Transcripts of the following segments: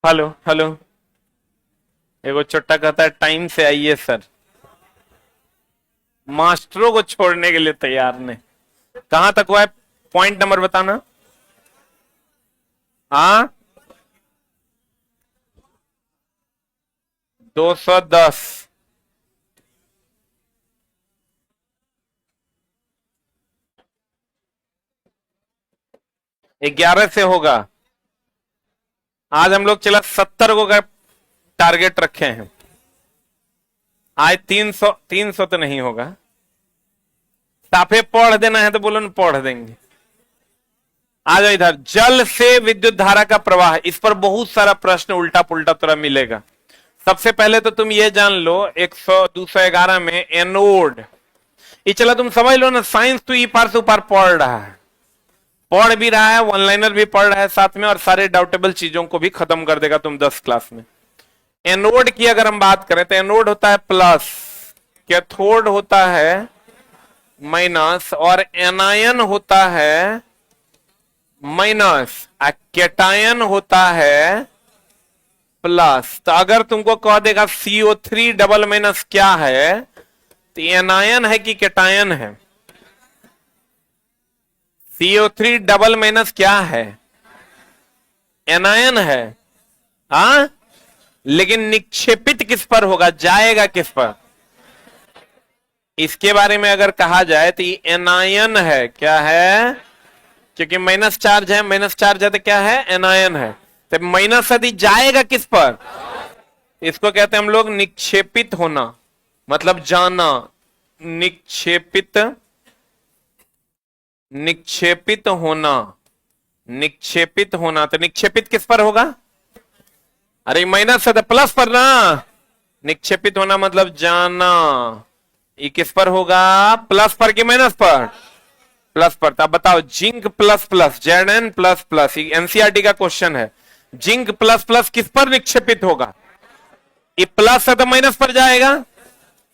Hello hello. एगो चुट्टा कहता है टाइम से आइए सर। मास्टरों को छोड़ने के लिए तैयार ने। कहां तक हुआ है? पॉइंट नंबर बताना। हाँ, 210। 11 से होगा। आज हम लोग चला 70 को का टारगेट रखे हैं। आज 300। 300 तो नहीं होगा। साफे पढ़ देना है तो बोलो ना, पढ़ देंगे। आ जाओ इधर। जल से विद्युत धारा का प्रवाह, इस पर बहुत सारा प्रश्न उल्टा पुल्टा तरह मिलेगा। सबसे पहले तो तुम ये जान लो 100 211 में एनोड। ये चला तुम समझ लो ना, साइंस तो ई पार से ऊपर पढ़ रहा है, पढ़ भी रहा है, वन लाइनर भी पढ़ रहा है साथ में, और सारे डाउटेबल चीजों को भी खत्म कर देगा तुम 10 क्लास में। एनोड की अगर हम बात करें तो एनोड होता है प्लस, कैथोड होता है माइनस, और एनायन होता है माइनस, कैटायन होता है प्लस। तो अगर तुमको कह देगा CO3 डबल माइनस क्या है, तो एनायन है कि कैटायन है? CO3 डबल माइनस क्या है? एनायन है। हाँ, लेकिन निक्षेपित किस पर होगा, जाएगा किस पर? इसके बारे में अगर कहा जाए तो ये एनायन है। क्या है? क्योंकि माइनस चार्ज है, माइनस चार्ज है तो क्या है? एनायन है। तो माइनस यदि जाएगा किस पर, इसको कहते हैं हम लोग निक्षेपित होना, मतलब जाना। निक्षेपित, निक्षेपित होना, निक्षेपित होना। तो निक्षेपित किस पर होगा? अरे माइनस है तो प्लस पर ना। निक्षेपित होना मतलब जाना। ये किस पर होगा? प्लस पर कि माइनस पर? प्लस पर। तो अब बताओ, zinc plus plus, Zn plus plus, NCERT का क्वेश्चन है। जिंक प्लस प्लस किस पर निक्षेपित होगा? ये प्लस है तो माइनस पर जाएगा,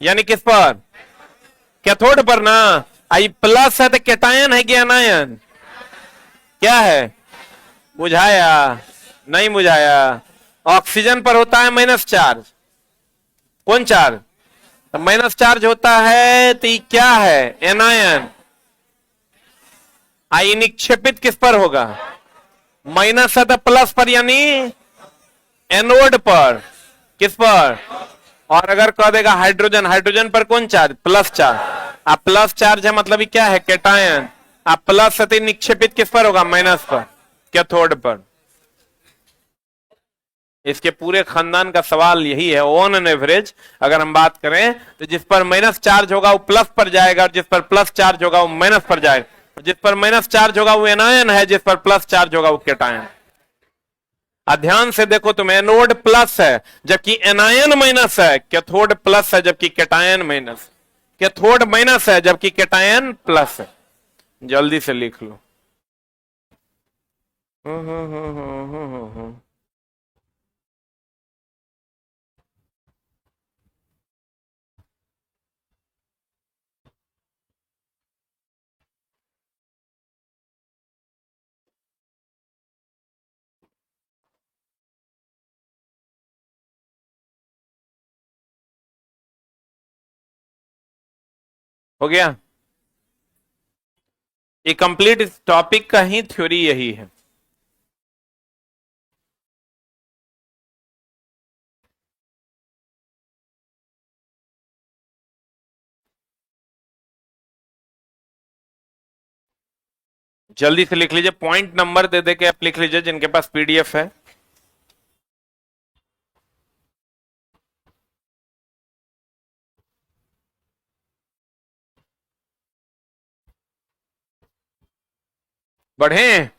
यानी किस पर? कैथोड पर ना। आई प्लस है तो कैटायन है कि एनायन? क्या है? बुझाया? नहीं बुझाया। ऑक्सीजन पर होता है माइनस चार्ज। कौन चार्ज? तो माइनस चार्ज होता है, तो ये क्या है? एनायन। आई निक्षेपित किस पर होगा? माइनस है तो प्लस पर, यानी एनोड पर। किस पर? और अगर कह देगा हाइड्रोजन, हाइड्रोजन पर कौन चार्ज? Plus charge. अब प्लस चार्ज है मतलब ये क्या है? कैटायन। अब प्लस है तो निक्षेपित किस पर होगा? माइनस पर, कैथोड पर। इसके पूरे खानदान का सवाल यही है। ऑन एन एवरेज अगर हम बात करें तो जिस पर माइनस चार्ज होगा वो प्लस पर जाएगा, और जिस पर प्लस चार्ज होगा वो माइनस पर जाएगा। जिस पर माइनस चार्ज होगा वो एनायन है, जिस पर प्लस चार्ज होगा वो कैटायन। ध्यान से देखो, तुम एनोड प्लस है जबकि एनायन माइनस है, कैथोड प्लस है जबकि कैटायन माइनस, कैथोड माइनस है जबकि कैटायन प्लस है। जल्दी से लिख लो। हो गया? ये कंप्लीट इस टॉपिक का ही थ्योरी यही है। जल्दी से लिख लीजिए, पॉइंट नंबर दे दे के आप लिख लीजिए जिनके पास पीडीएफ है। बढ़े?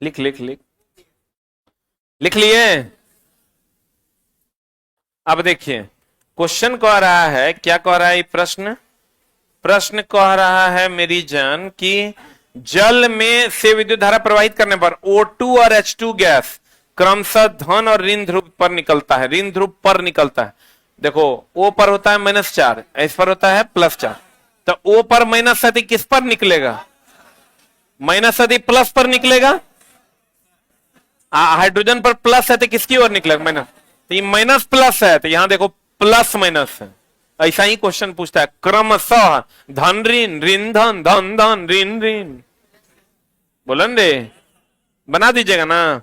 लिख लिख लिख लिख लिए? अब देखिए, क्वेश्चन कह रहा है, क्या कह रहा है ये प्रश्न? प्रश्न कह रहा है मेरी जान कि जल में से विद्युत धारा प्रवाहित करने पर O2 और H2 गैस क्रमशः धन और ऋण ध्रुव पर निकलता है, ऋण ध्रुव पर निकलता है। देखो, O पर होता है माइनस चार्ज, S पर होता है प्लस चार्ज। तो ओ पर माइनस यदि किस पर निकलेगा, माइनस यदि प्लस पर निकलेगा, हाइड्रोजन पर प्लस है तो किसकी ओर निकलेगा, माइनस। तो ये माइनस प्लस है, तो यहां देखो प्लस माइनस है। ऐसा ही क्वेश्चन पूछता है क्रमशः धन ऋण, ऋण धन, धन धन, ऋण ऋण। बोलन रे, बना दीजिएगा ना।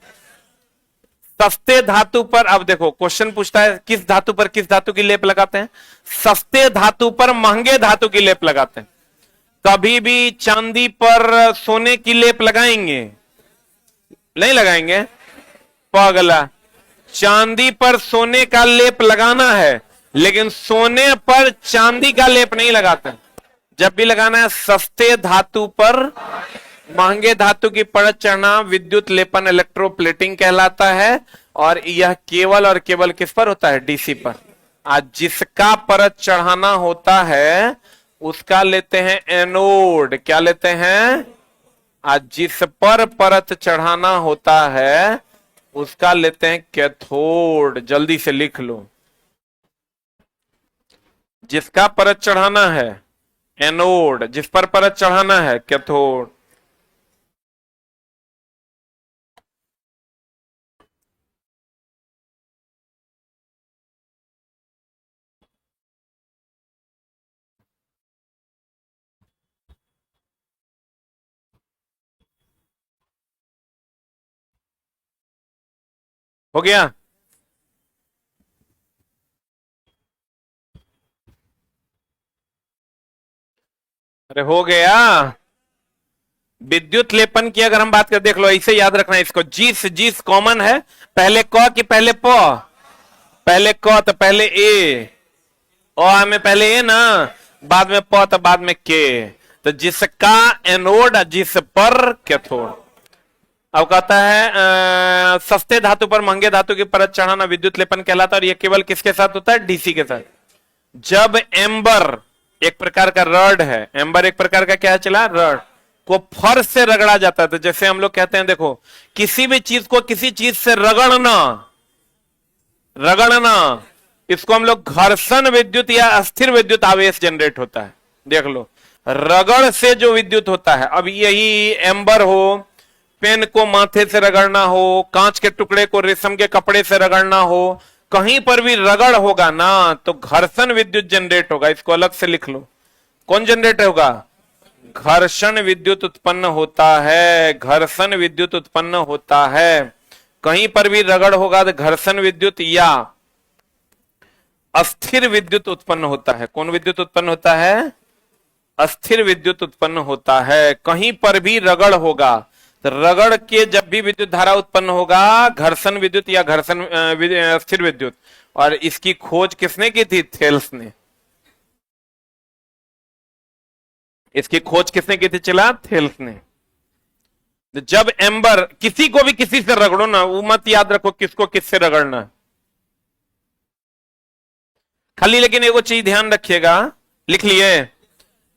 सस्ते धातु पर, अब देखो क्वेश्चन पूछता है किस धातु पर किस धातु की लेप लगाते हैं। सस्ते धातु पर महंगे धातु की लेप लगाते हैं। कभी भी चांदी पर सोने की लेप लगाएंगे, नहीं लगाएंगे। अगला, चांदी पर सोने का लेप लगाना है, लेकिन सोने पर चांदी का लेप नहीं लगाते। जब भी लगाना है सस्ते धातु पर महंगे धातु की परत चढ़ना विद्युत लेपन, इलेक्ट्रोप्लेटिंग कहलाता है। और यह केवल और केवल किस पर होता है, डीसी पर। आज जिसका परत चढ़ाना होता है उसका लेते हैं एनोड। क्या लेते हैं, आज जिस पर परत चढ़ाना होता है उसका लेते हैं कैथोड। जल्दी से लिख लो, जिसका परत चढ़ाना है एनोड, जिस पर परत चढ़ाना है कैथोड। हो गया। अरे हो गया। विद्युत लेपन की अगर हम बात करें, देख लो ऐसे याद रखना है इसको। जीस, जीस कॉमन है, पहले क कि पहले प, पहले क तो पहले ए, और में पहले ए ना, बाद में प तो बाद में के। तो जिसका एनोड, जिस पर कैथोड। अब कहता है सस्ते धातु पर महंगे धातु की परत चढ़ाना विद्युत लेपन कहलाता है। और यह केवल किसके साथ होता है, डीसी के साथ। जब एम्बर एक प्रकार का रड है, एम्बर एक प्रकार का क्या चला, रड को फर्श से रगड़ा जाता है। तो जैसे हम लोग कहते हैं, देखो किसी भी चीज को किसी चीज से रगड़ना, रगड़ना, इसको हम लोग घर्षण विद्युत या अस्थिर विद्युत आवेश जनरेट होता है। देख लो, रगड़ से जो विद्युत होता है। अब यही एम्बर हो, पेन को माथे से रगड़ना हो, कांच के टुकड़े को रेशम के कपड़े से रगड़ना हो, कहीं पर भी रगड़ होगा ना तो घर्षण विद्युत जनरेट होगा। इसको अलग से लिख लो, कौन जनरेट होगा, घर्षण विद्युत उत्पन्न होता है, घर्षण विद्युत उत्पन्न होता है। कहीं पर भी रगड़ होगा तो घर्षण विद्युत या अस्थिर विद्युत उत्पन्न होता है। कौन विद्युत उत्पन्न होता है, अस्थिर विद्युत उत्पन्न होता है। कहीं पर भी रगड़ होगा तो रगड़ के जब भी विद्युत धारा उत्पन्न होगा, घर्षण विद्युत या घर्षण स्थिर विद्युत। और इसकी खोज किसने की थी, थेल्स ने। इसकी खोज किसने की थी, चला थेल्स ने। जब एम्बर, किसी को भी किसी से रगड़ो ना, वो मत याद रखो किसको किससे रगड़ना। खाली लेकिन एगो चीज ध्यान रखिएगा, लिख लिए,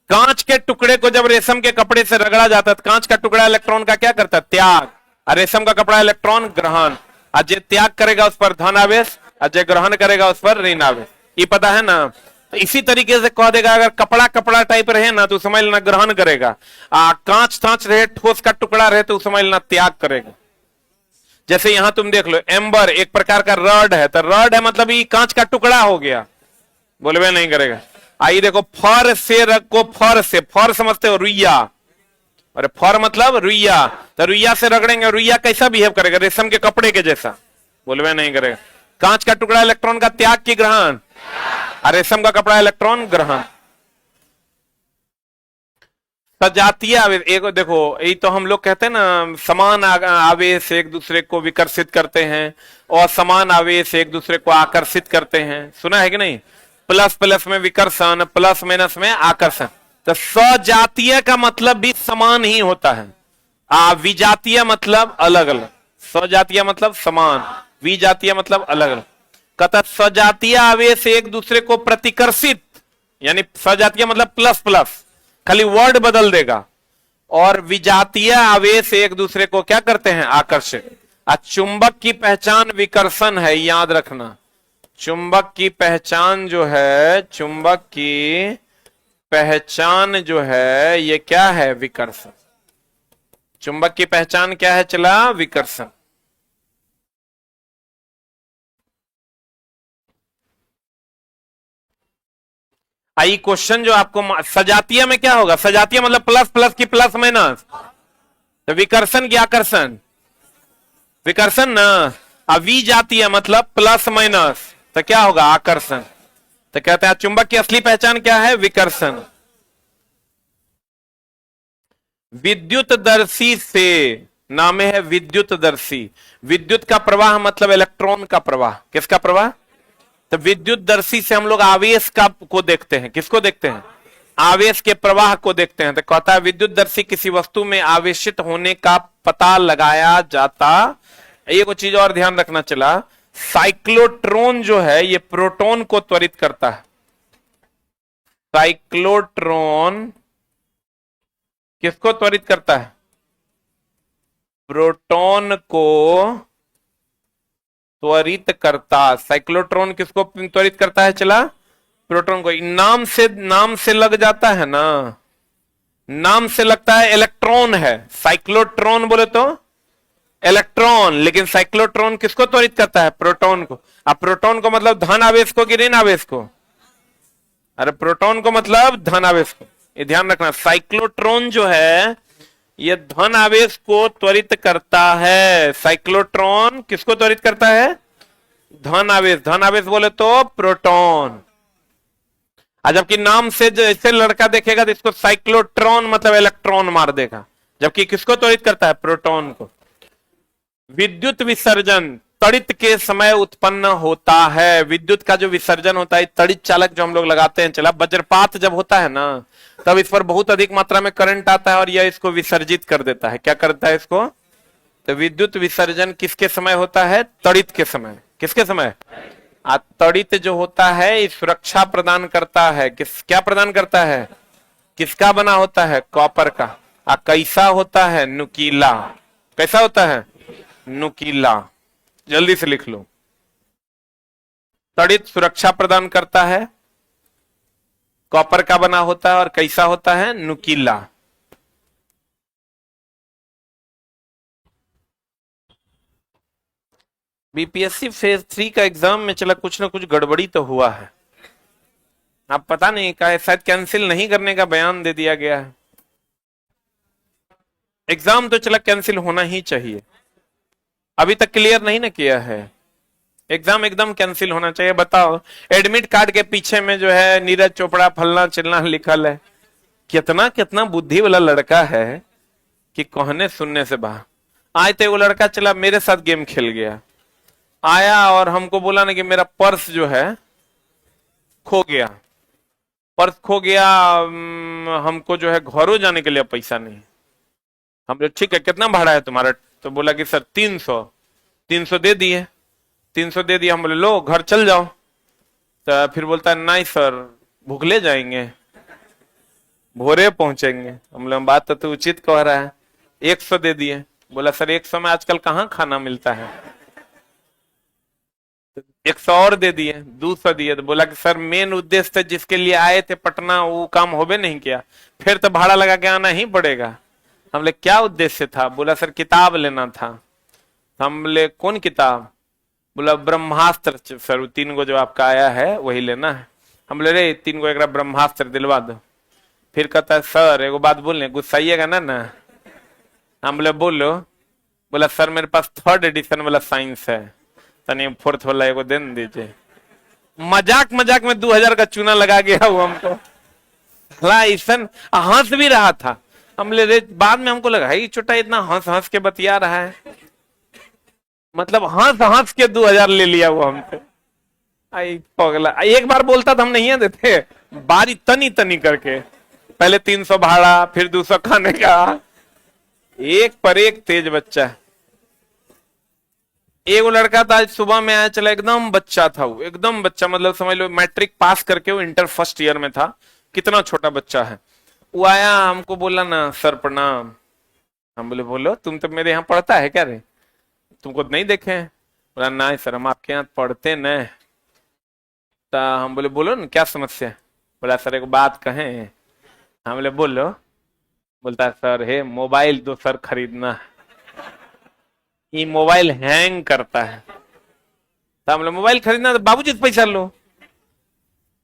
कांच के टुकड़े को जब रेशम के कपड़े से रगड़ा जाता है, कांच का टुकड़ा इलेक्ट्रॉन का क्या करता है, त्याग, और रेशम का कपड़ा इलेक्ट्रॉन ग्रहण। आज जे त्याग करेगा उस पर धन आवेश, और जे ग्रहण करेगा उस पर ऋण आवेश। ये पता है ना। तो इसी तरीके से कह देगा, अगर कपड़ा कपड़ा टाइप रहे ना तो समझ लेना ग्रहण करेगा, कांच कांच रहे, ठोस का टुकड़ा रहे तो समझ लेना त्याग करेगा। जैसे यहां तुम देख लो, एम्बर एक प्रकार का रड है, तो रड है मतलब ये कांच का टुकड़ा हो गया, बोलवे नहीं करेगा। आइए देखो, फर से रखो, फर से, फर समझते हो, रुइया, अरे फर मतलब रुइया, तो रुइया से रगड़ेंगे, रुइया कैसा बिहेव करेगा, रेशम के कपड़े के जैसा, बोलवे नहीं करेगा। कांच का टुकड़ा इलेक्ट्रॉन का त्याग की ग्रहण, और रेशम का कपड़ा इलेक्ट्रॉन ग्रहण। सजातीय आवेश, एक देखो, ये तो हम लोग कहते हैं ना, समान आवेश एक दूसरे को विकर्षित करते हैं और समान आवेश एक दूसरे को आकर्षित करते हैं, सुना है कि नहीं। प्लस प्लस में विकर्षण, प्लस माइनस में आकर्षण। तो सजातीय का मतलब भी समान ही होता है। विजातीय मतलब अलग अलग, सजातीय मतलब समान, विजातीय मतलब अलग अलग। कहता सजातीय आवेश एक दूसरे को प्रतिकर्षित, यानी सजातीय मतलब प्लस प्लस, खाली वर्ड बदल देगा, और विजातीय आवेश एक दूसरे को क्या करते हैं, आकर्षित। चुंबक की पहचान विकर्षण है, याद रखना। चुंबक की पहचान जो है, चुंबक की पहचान जो है ये क्या है? विकर्षण। चुंबक की पहचान क्या है चला? विकर्षण। आई क्वेश्चन जो आपको सजातीय में क्या होगा? सजातीय मतलब प्लस प्लस की प्लस माइनस, तो विकर्षण की आकर्षण, विकर्षण ना। अविजातीय मतलब प्लस माइनस, तो क्या होगा? आकर्षण। तो कहते हैं चुंबक की असली पहचान क्या है? विकर्षण। विद्युतदर्शी से नाम है विद्युतदर्शी। विद्युत का प्रवाह मतलब इलेक्ट्रॉन का प्रवाह। किसका प्रवाह? तो विद्युतदर्शी से हम लोग आवेश का को देखते हैं। किसको देखते हैं? आवेश के प्रवाह को देखते हैं। तो कहता है विद्युतदर्शी किसी वस्तु में आवेशित होने का पता लगाया जाता। एक चीज और ध्यान रखना चला, साइक्लोट्रॉन जो है ये प्रोटॉन को त्वरित करता है। साइक्लोट्रॉन किसको त्वरित करता है? प्रोटॉन को त्वरित करता। साइक्लोट्रॉन किसको त्वरित करता है चला? प्रोटॉन को। नाम से लग जाता है ना, नाम से लगता है इलेक्ट्रॉन है। साइक्लोट्रॉन बोले तो इलेक्ट्रॉन, लेकिन साइक्लोट्रॉन किसको त्वरित करता है? प्रोटॉन को। अब प्रोटॉन को मतलब धन आवेश को कि ऋण आवेश को? अरे प्रोटॉन को मतलब धन आवेश को। ये ध्यान रखना, साइक्लोट्रॉन जो है ये धन आवेश को त्वरित करता है। साइक्लोट्रॉन किसको त्वरित करता है? धन आवेश। धन आवेश बोले तो प्रोटॉन। जबकि नाम से जैसे लड़का देखेगा तो इसको साइक्लोट्रॉन मतलब इलेक्ट्रॉन मार देगा, जबकि किसको त्वरित करता है? प्रोटॉन को। विद्युत विसर्जन तड़ित के समय उत्पन्न होता है। विद्युत का जो विसर्जन होता है, तड़ित चालक जो हम लोग लगाते हैं चला, वज्रपात जब होता है ना तब इस पर बहुत अधिक मात्रा में करंट आता है और यह इसको विसर्जित कर देता है। क्या करता है इसको? तो विद्युत विसर्जन किसके समय होता है? तड़ित के समय। किसके समय? तड़ित जो होता है सुरक्षा प्रदान करता है। क्या प्रदान करता है? किसका बना होता है? कॉपर का। कैसा होता है? नुकीला। कैसा होता है? नुकीला। जल्दी से लिख लो। तड़ित सुरक्षा प्रदान करता है, कॉपर का बना होता है और कैसा होता है? नुकीला। बीपीएससी फेज 3 का एग्जाम में चला कुछ ना कुछ गड़बड़ी तो हुआ है। आप पता नहीं का शायद कैंसिल नहीं करने का बयान दे दिया गया है। एग्जाम तो चला कैंसिल होना ही चाहिए। अभी तक क्लियर नहीं ना किया है, एग्जाम एकदम कैंसिल होना चाहिए। बताओ, एडमिट कार्ड के पीछे में जो है नीरज चोपड़ा फलना चिलना लिखल है। कितना कितना बुद्धि वाला लड़का है कि कहने सुनने से बाहर। आए थे वो लड़का चला मेरे साथ गेम खेल गया, आया और हमको बोला ना कि मेरा पर्स जो है खो गया। पर्स खो गया, हमको जो है घरों जाने के लिए पैसा नहीं। हम बोले ठीक है कितना भाड़ा है तुम्हारा? तो बोला कि सर 300। 300 दे दिए। 300 दे दिया। हम बोले लो घर चल जाओ। तो फिर बोलता है नहीं सर भूखले जाएंगे, भोरे पहुंचेंगे। हम बोले बात तो तू उचित कह रहा है। 100 दे दिए। बोला सर 100 में आजकल कहाँ खाना मिलता है। 100 और दे दिए। 200 दिए। तो बोला कि सर मेन उद्देश्य था जिसके लिए आए थे पटना वो काम होबे नहीं किया, फिर तो भाड़ा लगा के आना ही पड़ेगा। हम बोले क्या उद्देश्य था? बोला सर किताब लेना था। हम बोले कौन किताब? बोला ब्रह्मास्त्र सर, 3 गो जो आपका आया है वही लेना है। हम बोले रे 3 गो एक ब्रह्मास्त्र दिलवा दो। फिर कहता है सर एगो बात बोलने, गुस्साइएगा ना। हम बोले बोलो। बोला सर मेरे पास 3rd एडिशन वाला साइंस है, तनी 4th वाला एगो दे दीजिए। मजाक मजाक में 2000 का चूना लगा गया वो हमको। हंस भी रहा था। हम ले बाद में हमको लगा ही छोटा इतना हंस हंस के बतिया रहा है, मतलब हंस हंस के 2000 ले लिया वो हमसे। आई पगला, एक बार बोलता था हम नहीं देते, बारी तनी तनी करके। पहले 300 भाड़ा, फिर 200 खाने का। एक पर एक तेज बच्चा। एक लड़का था आज सुबह में आया चला, एकदम बच्चा था वो, एकदम बच्चा मतलब समझ लो मैट्रिक पास करके वो इंटर फर्स्ट ईयर में था। कितना छोटा बच्चा है वो। आया हमको बोला ना सर प्रणाम। हम बोले बोलो तुम तो मेरे यहाँ पढ़ता है क्या रे, तुमको नहीं देखे? बोला नहीं सर हम आपके यहाँ पढ़ते न। तो हम बोले बोलो ना क्या समस्या है? बोला सर एक बात कहें, हम बोले बोलो। बोलता है सर हे मोबाइल दो सर खरीदना है, ये मोबाइल हैंग करता है। तो हम लोग मोबाइल खरीदना तो बाबूजी से पैसा लो।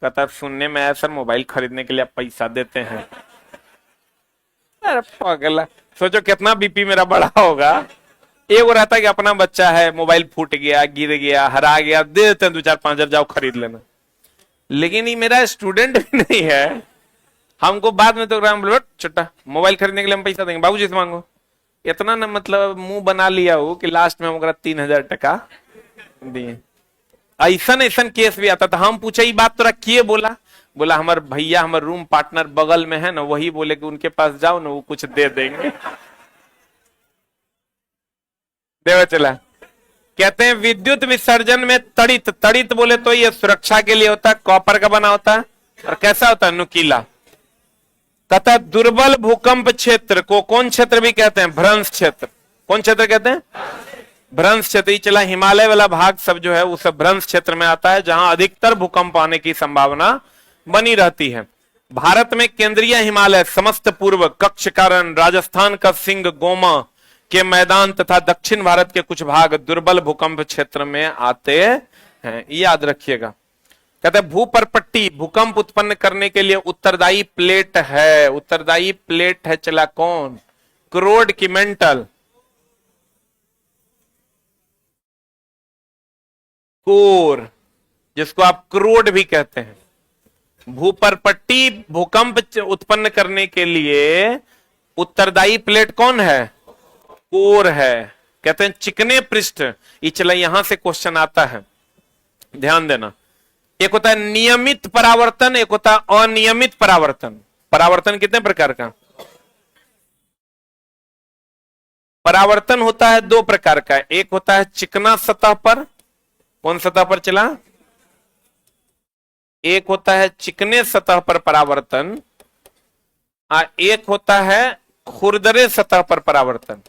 कहता सुनने में आया सर मोबाइल खरीदने के लिए आप पैसा देते हैं। अरे पगला, सोचो कितना बीपी मेरा बढ़ा होगा। एक रहता है कि अपना बच्चा है, मोबाइल फूट गया, गिर गया, हरा गया, दे देते हैं 2-4-5 हजार, जाओ खरीद लेना। लेकिन ये मेरा स्टूडेंट भी नहीं है, हमको बाद में तो छोटा मोबाइल खरीदने के लिए हम पैसा देंगे, बाबूजी से मांगो। इतना ना मतलब मुंह बना लिया हो कि लास्ट में हम 3,000 टका दिए। ऐसा ऐसा केस भी आता था। हम पूछे ये बात तोरा किए बोला? बोला हमारे भैया, हमारे रूम पार्टनर बगल में है ना, वही बोले कि उनके पास जाओ ना, वो कुछ दे देंगे। देवा चला। कहते हैं विद्युत विसर्जन में तड़ित, तड़ित बोले तो ये सुरक्षा के लिए होता है, कॉपर का बना होता है। और कैसा होता है? नुकीला। तथा दुर्बल भूकंप क्षेत्र को कौन क्षेत्र भी कहते हैं? भ्रंश क्षेत्र। कौन क्षेत्र कहते हैं? भ्रंश क्षेत्र। चला हिमालय वाला भाग सब जो है वो सब भ्रंश क्षेत्र में आता है, जहां अधिकतर भूकंप आने की संभावना बनी रहती है। भारत में केंद्रीय हिमालय, समस्त पूर्व, कक्षकारण, राजस्थान का सिंह गोमा के मैदान तथा दक्षिण भारत के कुछ भाग दुर्बल भूकंप क्षेत्र में आते हैं, याद रखिएगा। कहते हैं भूपरपट्टी भूकंप उत्पन्न करने के लिए उत्तरदायी प्लेट है। उत्तरदायी प्लेट है चला कौन? क्रोड की मेंटल, कोर, जिसको आप क्रोड भी कहते हैं। भूपरपट्टी भूकंप उत्पन्न करने के लिए उत्तरदायी प्लेट कौन है? कोर है। कहते हैं चिकने पृष्ठ। ये चला यहां से क्वेश्चन आता है, ध्यान देना। एक होता है नियमित परावर्तन, एक होता है अनियमित परावर्तन। परावर्तन कितने प्रकार का? परावर्तन होता है 2 प्रकार का। एक होता है चिकना सतह पर। कौन सतह पर चला? एक होता है चिकने सतह पर परावर्तन, एक होता है खुरदरे सतह पर परावर्तन।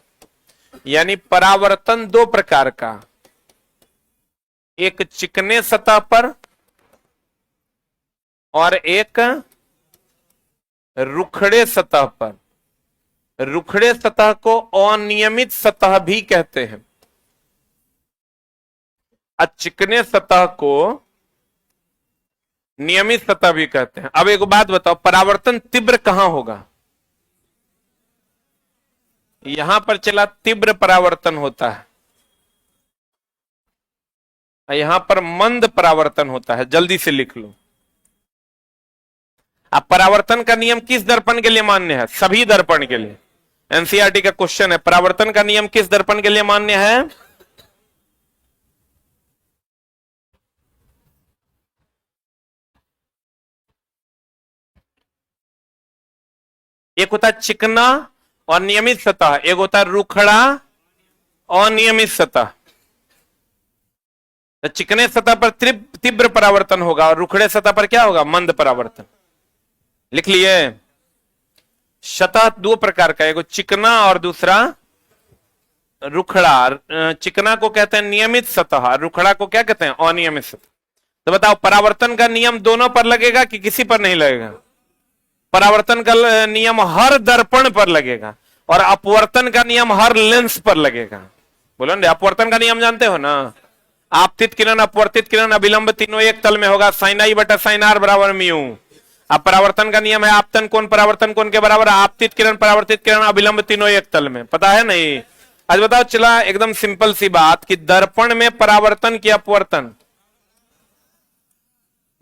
यानी परावर्तन 2 प्रकार का, एक चिकने सतह पर और एक रुखड़े सतह पर। रुखड़े सतह को अनियमित सतह भी कहते हैं, चिकने सतह को नियमित सतह भी कहते हैं। अब एक बात बताओ, परावर्तन तीव्र कहां होगा? यहां पर चला तीव्र परावर्तन होता है, यहां पर मंद परावर्तन होता है। जल्दी से लिख लो। अब परावर्तन का नियम किस दर्पण के लिए मान्य है? सभी दर्पण के लिए। एनसीईआरटी का क्वेश्चन है, परावर्तन का नियम किस दर्पण के लिए मान्य है? एक होता है चिकना और नियमित सतह, एक होता है रुखड़ा और नियमित सतह। तो चिकने सतह पर तीव्र परावर्तन होगा और रुखड़े सतह पर क्या होगा? मंद परावर्तन। लिख लिए। सतह 2 प्रकार का, एक चिकना और दूसरा रुखड़ा। चिकना को कहते हैं नियमित सतह, रुखड़ा को क्या कहते हैं? अनियमित सतह। तो बताओ परावर्तन का नियम दोनों पर लगेगा कि किसी पर नहीं लगेगा? परावर्तन का नियम हर दर्पण पर लगेगा और अपवर्तन का नियम हर लेंस पर लगेगा। बोलो ना, अपवर्तन का नियम जानते हो ना? आपतित किरण, अपवर्तित किरण, अभिलंब तीनों एक तल में होगा, साइन आई बटा साइन आर बराबर म्यू। अब परावर्तन का नियम है आपतन कोण परावर्तन कोण के बराबर, आपतित किरण, परावर्तित किरण, अभिलंब तीनों एक तल में। पता है नहीं? आज बताओ चला एकदम सिंपल सी बात कि दर्पण में परावर्तन की अपवर्तन?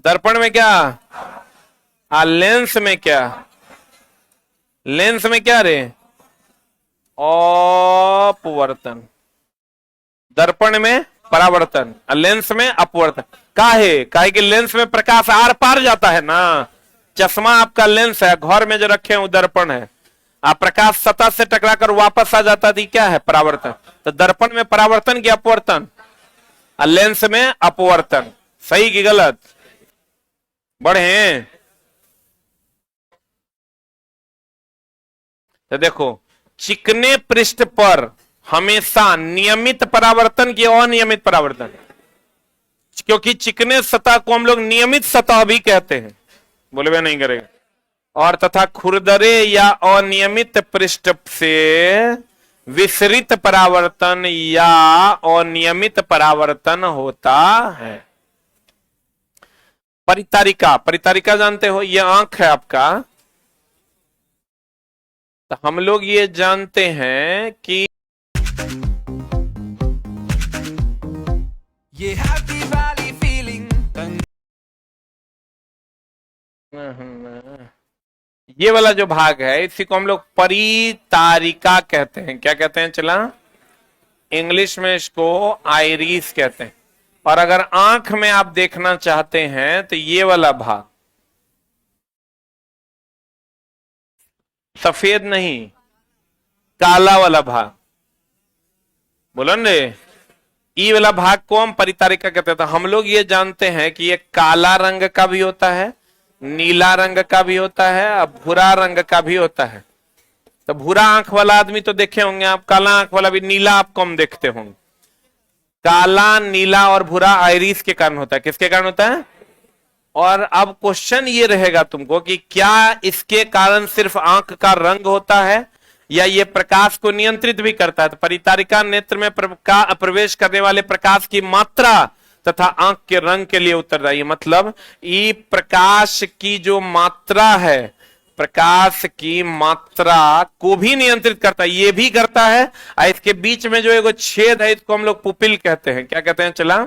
दर्पण में क्या? लेंस में क्या? लेंस में क्या रे? अपवर्तन। दर्पण में परावर्तन, लेंस में अपवर्तन। काहे? काहे कि लेंस में प्रकाश आर पार जाता है ना। चश्मा आपका लेंस है, घर में जो रखे हैं वो दर्पण है। आप प्रकाश सतह से टकराकर वापस आ जाता थी, क्या है? परावर्तन। तो दर्पण में परावर्तन की अपवर्तन, लेंस में अपवर्तन। सही कि गलत? बढ़े। तो देखो चिकने पृष्ठ पर हमेशा नियमित परावर्तन की अनियमित परावर्तन, क्योंकि चिकने सतह को हम लोग नियमित सतह भी कहते हैं। बोले वे नहीं करेगा। और तथा खुरदरे या अनियमित पृष्ठ से विसरित परावर्तन या अनियमित परावर्तन होता है। परितारिका, परितारिका जानते हो, ये आंख है आपका। तो हम लोग ये जानते हैं कि ये हैप्पी वैली फीलिंग, ये वाला जो भाग है इसी को हम लोग परितारिका कहते हैं। क्या कहते हैं चला? इंग्लिश में इसको आइरिस कहते हैं। और अगर आंख में आप देखना चाहते हैं तो ये वाला भाग, सफेद नहीं, काला वाला भाग, बोलो ने, ई वाला भाग को हम परितारिका कहते हैं। तो हम लोग ये जानते हैं कि ये काला रंग का भी होता है, नीला रंग का भी होता है और भूरा रंग का भी होता है। तो भूरा आंख वाला आदमी तो देखे होंगे आप, काला आंख वाला भी, नीला आप कम देखते होंगे। काला, नीला और भूरा आइरिस के कारण होता है। किसके कारण होता है? और अब क्वेश्चन ये रहेगा तुमको कि क्या इसके कारण सिर्फ आंख का रंग होता है या ये प्रकाश को नियंत्रित भी करता है? तो परितारिका नेत्र में प्रवेश करने वाले प्रकाश की मात्रा तथा आंख के रंग के लिए उत्तरदायी है। मतलब ये प्रकाश की जो मात्रा है, प्रकाश की मात्रा को भी नियंत्रित करता है, ये भी करता है। और इसके बीच में जो एक छेद है इसको हम लोग पुपिल कहते हैं। क्या कहते हैं चला?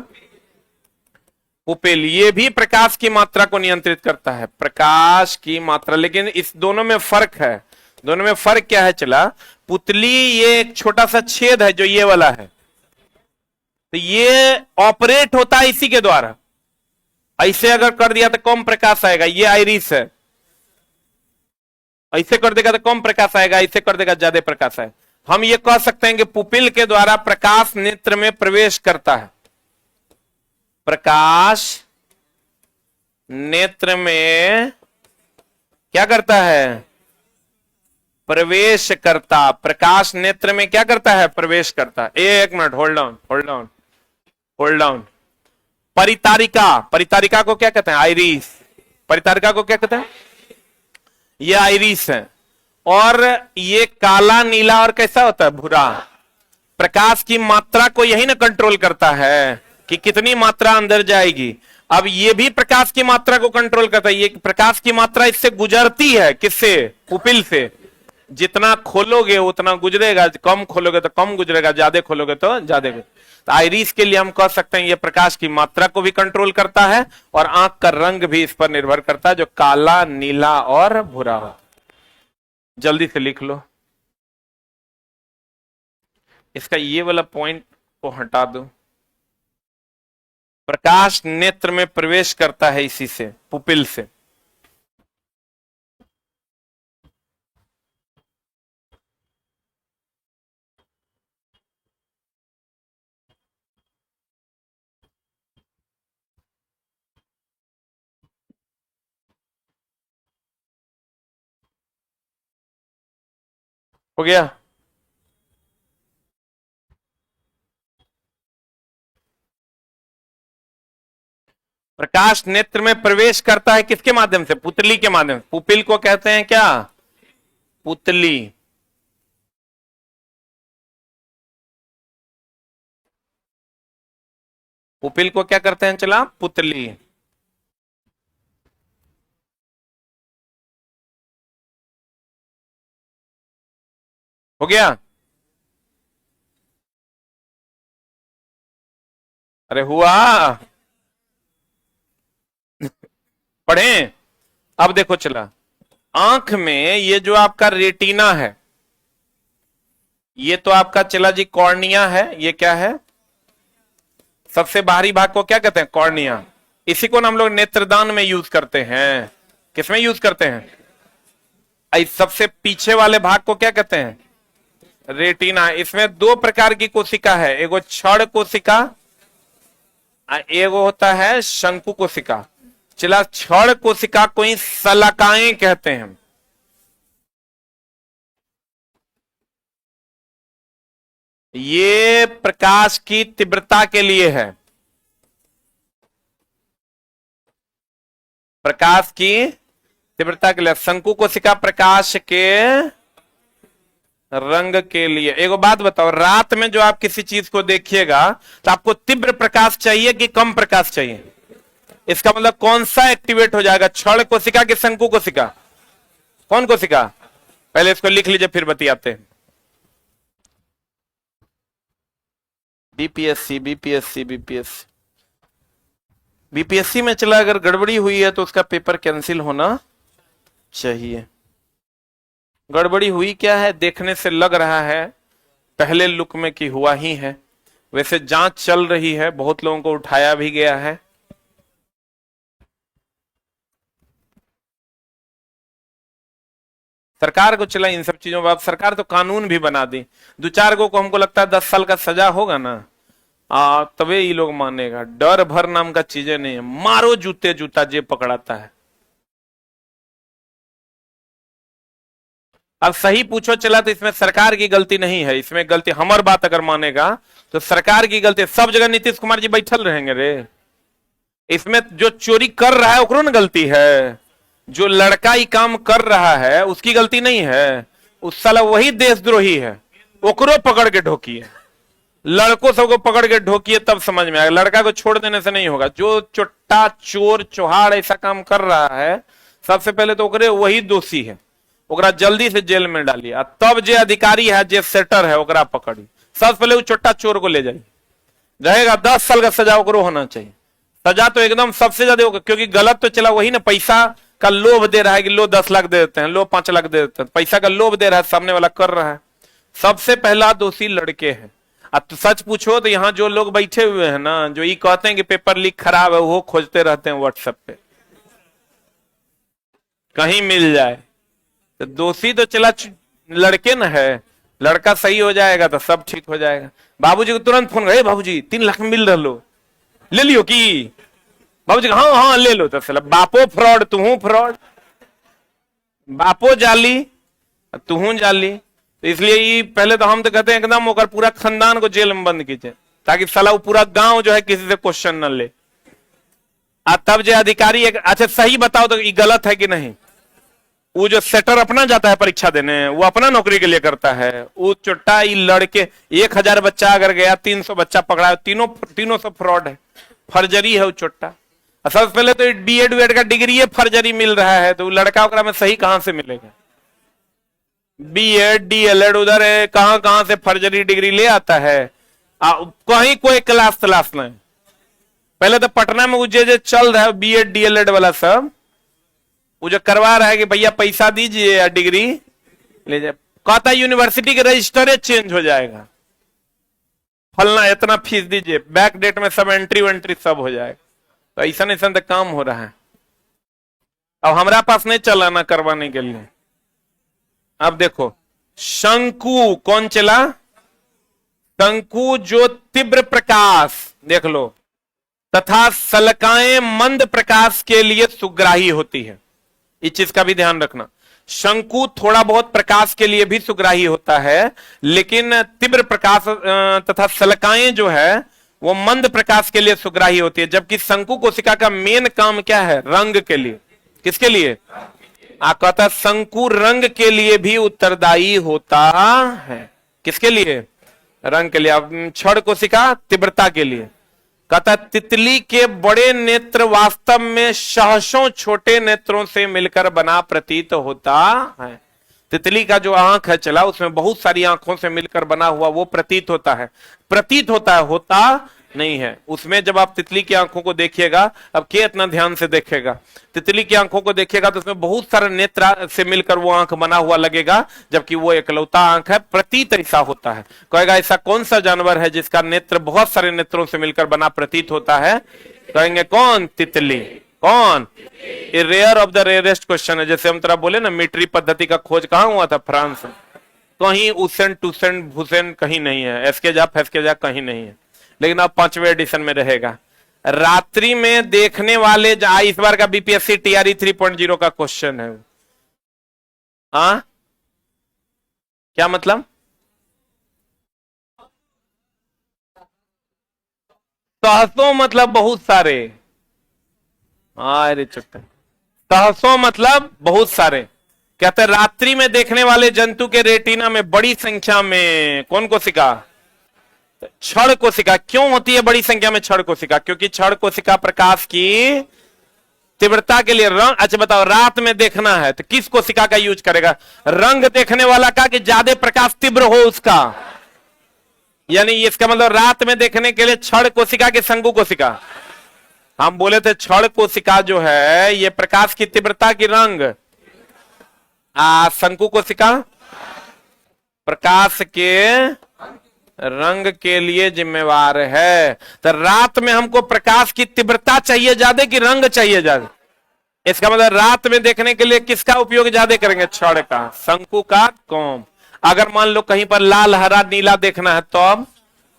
पुपिल। ये भी प्रकाश की मात्रा को नियंत्रित करता है, प्रकाश की मात्रा। लेकिन इस दोनों में फर्क है। दोनों में फर्क क्या है चला? पुतली ये एक छोटा सा छेद है जो ये वाला है, तो ये ऑपरेट होता है इसी के द्वारा। ऐसे अगर कर दिया तो कम प्रकाश आएगा, ये आइरिस है। ऐसे कर देगा तो कम प्रकाश आएगा, ऐसे कर देगा ज्यादा प्रकाश आएगा। हम ये कह सकते हैं कि पुपिल के द्वारा प्रकाश नेत्र में प्रवेश करता है। प्रकाश नेत्र में क्या करता है? प्रवेश करता। प्रकाश नेत्र में क्या करता है? प्रवेश करता है। एक minute, hold on, hold on, hold on. परितारिका, परितारिका को क्या कहते हैं? आइरिस। परितारिका को क्या कहते हैं? ये आइरिस है। और ये काला, नीला और कैसा होता है? भूरा। प्रकाश की मात्रा को यही ना कंट्रोल करता है कि कितनी मात्रा अंदर जाएगी। अब ये भी प्रकाश की मात्रा को कंट्रोल करता है। ये प्रकाश की मात्रा इससे गुजरती है। किससे? पुपिल से। जितना खोलोगे उतना गुजरेगा, कम खोलोगे तो कम गुजरेगा, ज्यादा खोलोगे तो ज्यादा। तो आइरिस के लिए हम कह सकते हैं ये प्रकाश की मात्रा को भी कंट्रोल करता है और आंख का रंग भी इस पर निर्भर करता है, जो काला, नीला और भूरा हो। जल्दी से लिख लो। इसका ये वाला पॉइंट को हटा दो। प्रकाश नेत्र में प्रवेश करता है इसी से, पुपिल से। हो गया? प्रकाश नेत्र में प्रवेश करता है किसके माध्यम से? पुतली के माध्यम से। पुपिल को कहते हैं क्या? पुतली। पुपिल को क्या करते हैं चला? पुतली। हो गया? अरे हुआ? पढ़ें? अब देखो चला, आंख में ये जो आपका रेटिना है, ये तो आपका चला जी कॉर्निया है। ये क्या है? सबसे बाहरी भाग को क्या कहते हैं? कॉर्निया। इसी को हम लोग नेत्रदान में यूज करते हैं। किसमें यूज करते हैं? सबसे पीछे वाले भाग को क्या कहते हैं? रेटिना। इसमें दो प्रकार की कोशिका है, एगो क्षण कोशिका, एगो होता है शंकु कोशिका। चला, क्षण कोशिका को ही शलाकाएं कहते हैं। ये प्रकाश की तीव्रता के लिए है। प्रकाश की तीव्रता के लिए। शंकु कोशिका प्रकाश के रंग के लिए। एक बात बताओ, रात में जो आप किसी चीज को देखिएगा तो आपको तीव्र प्रकाश चाहिए कि कम प्रकाश चाहिए? इसका मतलब कौन सा एक्टिवेट हो जाएगा, क्षण कोशिका की शंकु कोशिका? कौन कोशिका? पहले इसको लिख लीजिए फिर बतियाते हैं। बीपीएससी बीपीएससी बीपीएससी बीपीएससी में चला, अगर गड़बड़ी हुई है तो उसका पेपर कैंसिल होना चाहिए। गड़बड़ी हुई क्या है, देखने से लग रहा है पहले लुक में कि हुआ ही है। वैसे जांच चल रही है, बहुत लोगों को उठाया भी गया है। सरकार को चला इन सब चीजों पर। सरकार तो कानून भी बना दी। 2-4 को हमको लगता है 10 साल का सजा होगा ना, तबे ये लोग मानेगा। डर भर नाम का चीजें नहीं है, मारो जूते जूता जे पकड़ाता है। अब सही पूछो चला तो इसमें सरकार की गलती नहीं है, इसमें गलती हमार बात अगर मानेगा तो सरकार की गलती। सब जगह नीतीश कुमार जी बैठल रहेंगे रे? इसमें जो चोरी कर रहा है उकरो ना गलती है, जो लड़का ही काम कर रहा है उसकी गलती नहीं है। उस साला वही देशद्रोही है, ओकरो पकड़ के ढोकिए। लड़कों सबको पकड़ के ढोकिए तब समझ में आएगा। लड़का को छोड़ देने से नहीं होगा। जो चुट्टा चोर चौहाड़ ऐसा काम कर रहा है, सबसे पहले तो ओकरे वही दोषी है, ओकरा जल्दी से जेल में डालिए। तब जे अधिकारी है, जे सेटर है, ओकरा पकड़ी। सबसे पहले वो चुट्टा चोर को ले जाइए, रहेगा 10 साल का सजा ओकरो होना चाहिए। सजा तो एकदम सबसे ज्यादा होगा, क्योंकि गलत तो चला वही ना, पैसा का लोभ दे रहा है कि लो 10 लाख दे देते हैं, लो 5 लाख दे देते हैं। पैसा का लोभ दे रहा है, सामने वाला कर रहा है। सबसे पहला दोषी लड़के हैं। अब तो सच पूछो तो यहाँ जो लोग बैठे हुए हैं ना, जो ये कहते हैं कि पेपर लीक खराब है, वो खोजते रहते हैं व्हाट्सएप पे कहीं मिल जाए। तो दोषी तो चला लड़के न है। लड़का सही हो जाएगा तो सब ठीक हो जाएगा। बाबूजी को तुरंत फोन करे, बाबूजी 3 लाख मिल रहा लो, ले लियो की? बाबूजी हाँ हाँ ले लो। तो साला बापो फ्रॉड, तू फ्रॉड, बापो जाली तू जाली। तो इसलिए ये पहले तो हम तो कहते हैं एकदम होकर पूरा खानदान को जेल में बंद कीजिए, ताकि साला वो पूरा गांव जो है किसी से क्वेश्चन न ले। तब जो अधिकारी अच्छा सही बताओ तो ये गलत है कि नहीं? वो जो सेटर अपना जाता है परीक्षा देने, वो अपना नौकरी के लिए करता है। वो चुट्टा ये लड़के 1000 बच्चा अगर गया, 300 बच्चा पकड़ा, तीनों सब फ्रॉड है, फर्जरी है वो चुट्टा। सबसे पहले तो बीएड वीएड का डिग्री है फर्जरी मिल रहा है, तो लड़का वगैरह में सही कहां से मिलेगा? बीएड डीएलएड उधर है, कहां से फर्जरी डिग्री ले आता है? कहीं कोई क्लास तलाश नहीं। पहले तो पटना में जो चल रहा है बीएड डीएलएड वाला सब, वो जो करवा रहा है कि भैया पैसा दीजिए या डिग्री ले जाए, कहता यूनिवर्सिटी के रजिस्टर चेंज हो जाएगा, फलना इतना फीस दीजिए, बैक डेट में सब एंट्री वेंट्री सब हो जाएगा। तो ऐसा नहीं तो काम हो रहा है। अब हमारा पास नहीं चला ना करवाने के लिए। अब देखो शंकु कौन चला? शंकु जो तीव्र प्रकाश देख लो तथा सलकाएं मंद प्रकाश के लिए सुग्राही होती है। इस चीज का भी ध्यान रखना। शंकु थोड़ा बहुत प्रकाश के लिए भी सुग्राही होता है, लेकिन तीव्र प्रकाश तथा सलकाएं जो है वो मंद प्रकाश के लिए सुग्राही होती है। जबकि शंकु कोशिका का मेन काम क्या है? रंग के लिए। किसके लिए? कहता शंकु रंग के लिए भी उत्तरदायी होता है। किसके लिए? रंग के लिए। अब क्षण कोशिका तीव्रता के लिए। कहता तितली के बड़े नेत्र वास्तव में सहसों छोटे नेत्रों से मिलकर बना प्रतीत होता है। तितली का जो आंख है चला, उसमें बहुत सारी आंखों से मिलकर बना हुआ वो प्रतीत होता है। प्रतीत होता है, होता नहीं है। उसमें जब आप तितली की आंखों को देखिएगा, अब के इतना ध्यान से देखेगा, तितली की आंखों को देखिएगा तो उसमें बहुत सारे नेत्र से मिलकर वो आंख बना हुआ लगेगा, जबकि वो एकलौता आंख है। प्रतीत ऐसा होता है। कहेगा ऐसा कौन सा जानवर है जिसका नेत्र बहुत सारे नेत्रों से मिलकर बना प्रतीत होता है? कहेंगे कौन? तितली। कौन? ये rare of the rarest question है। जैसे हम तरह बोले ना, मीट्री पद्धति का खोज कहां हुआ था? फ्रांस में। कहीं उसेन टूसेन भूसेन कहीं नहीं है, एसके जा फैसके जा कहीं नहीं है, लेकिन अब 5वें एडिशन में रहेगा। रात्रि में देखने वाले इस बार का बीपीएससी टीआरई 3.0 का क्वेश्चन है। हाँ क्या मतलब? सहसों मतलब बहुत सारे। अरे चुट्टा सहसों मतलब बहुत सारे। कहते रात्रि में देखने वाले जंतु के रेटिना में बड़ी संख्या में कौन कोशिका? क्षण कोशिका। क्यों होती है बड़ी संख्या में क्षण कोशिका? क्योंकि क्षण कोशिका प्रकाश की तीव्रता के लिए रंग। अच्छा बताओ, रात में देखना है तो किस कोशिका का यूज करेगा? रंग देखने वाला का, कि ज्यादा प्रकाश तीव्र हो उसका। यानी इसका मतलब रात में देखने के लिए क्षण कोशिका की शंकु कोशिका। हम बोले थे क्षण कोशिका जो है ये प्रकाश की तीव्रता की रंग, शंकु कोशिका प्रकाश के रंग के लिए जिम्मेवार है। तो रात में हमको प्रकाश की तीव्रता चाहिए ज्यादा कि रंग चाहिए ज्यादा? इसका मतलब रात में देखने के लिए किसका उपयोग ज्यादा करेंगे? क्षण का, शंकु का कम। अगर मान लो कहीं पर लाल हरा नीला देखना है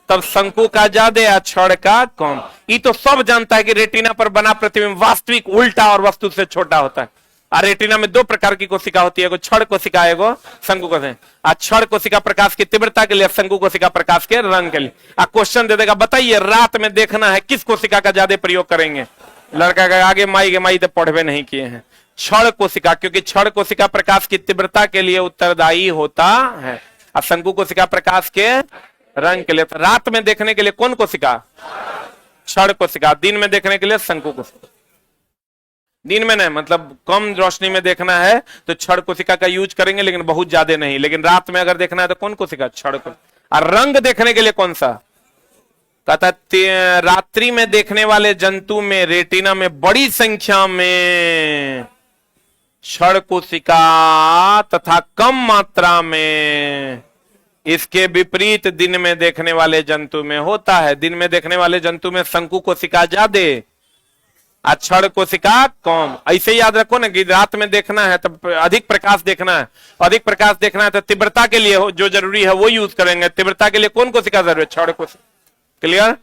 तब शंकु का ज्यादा या क्षण का कम। ये तो सब जानता है कि रेटिना पर बना प्रतिबिंब वास्तविक उल्टा और वस्तु से छोटा होता है। और रेटिना में दो प्रकार की कोशिका होती है, एगो क्षण कोशिका, एगो शंकु कोशिका। क्षण कोशिका प्रकाश की तीव्रता के लिए, शंकु कोशिका प्रकाश के रंग के लिए। क्वेश्चन दे देगा, बताइए रात में देखना है किस कोशिका का ज्यादा प्रयोग करेंगे? लड़का का आगे माई तो पढ़वे नहीं किए हैं। क्षण कोशिका, क्योंकि क्षण कोशिका प्रकाश की तीव्रता के लिए उत्तरदायी होता है और शंकु कोशिका प्रकाश के रंग के लिए। तो रात में देखने के लिए कौन कोशिका? क्षण कोशिका। दिन में देखने के लिए शंकु कोशिका। दिन में नहीं, मतलब कम रोशनी में देखना है तो क्षण कोशिका का यूज करेंगे, लेकिन बहुत ज्यादा नहीं। लेकिन रात में अगर देखना है तो कौन कोशिका? क्षण कोशिका। और रंग देखने के लिए कौन सा? कहता रात्रि में देखने वाले जंतु में रेटिना में बड़ी संख्या में क्षण कोशिका तथा कम मात्रा में। इसके विपरीत दिन में देखने वाले जंतु में होता है। दिन में देखने वाले जंतु में शंकु कोशिका ज्यादा, क्षण कोशिका कम। ऐसे याद रखो ना कि रात में देखना है तो अधिक प्रकाश देखना है, अधिक प्रकाश देखना है तो तीव्रता के लिए जो जरूरी है वो यूज करेंगे। तीव्रता के लिए कौन कोशिका जरूरी है? क्षण कोशिका। क्लियर?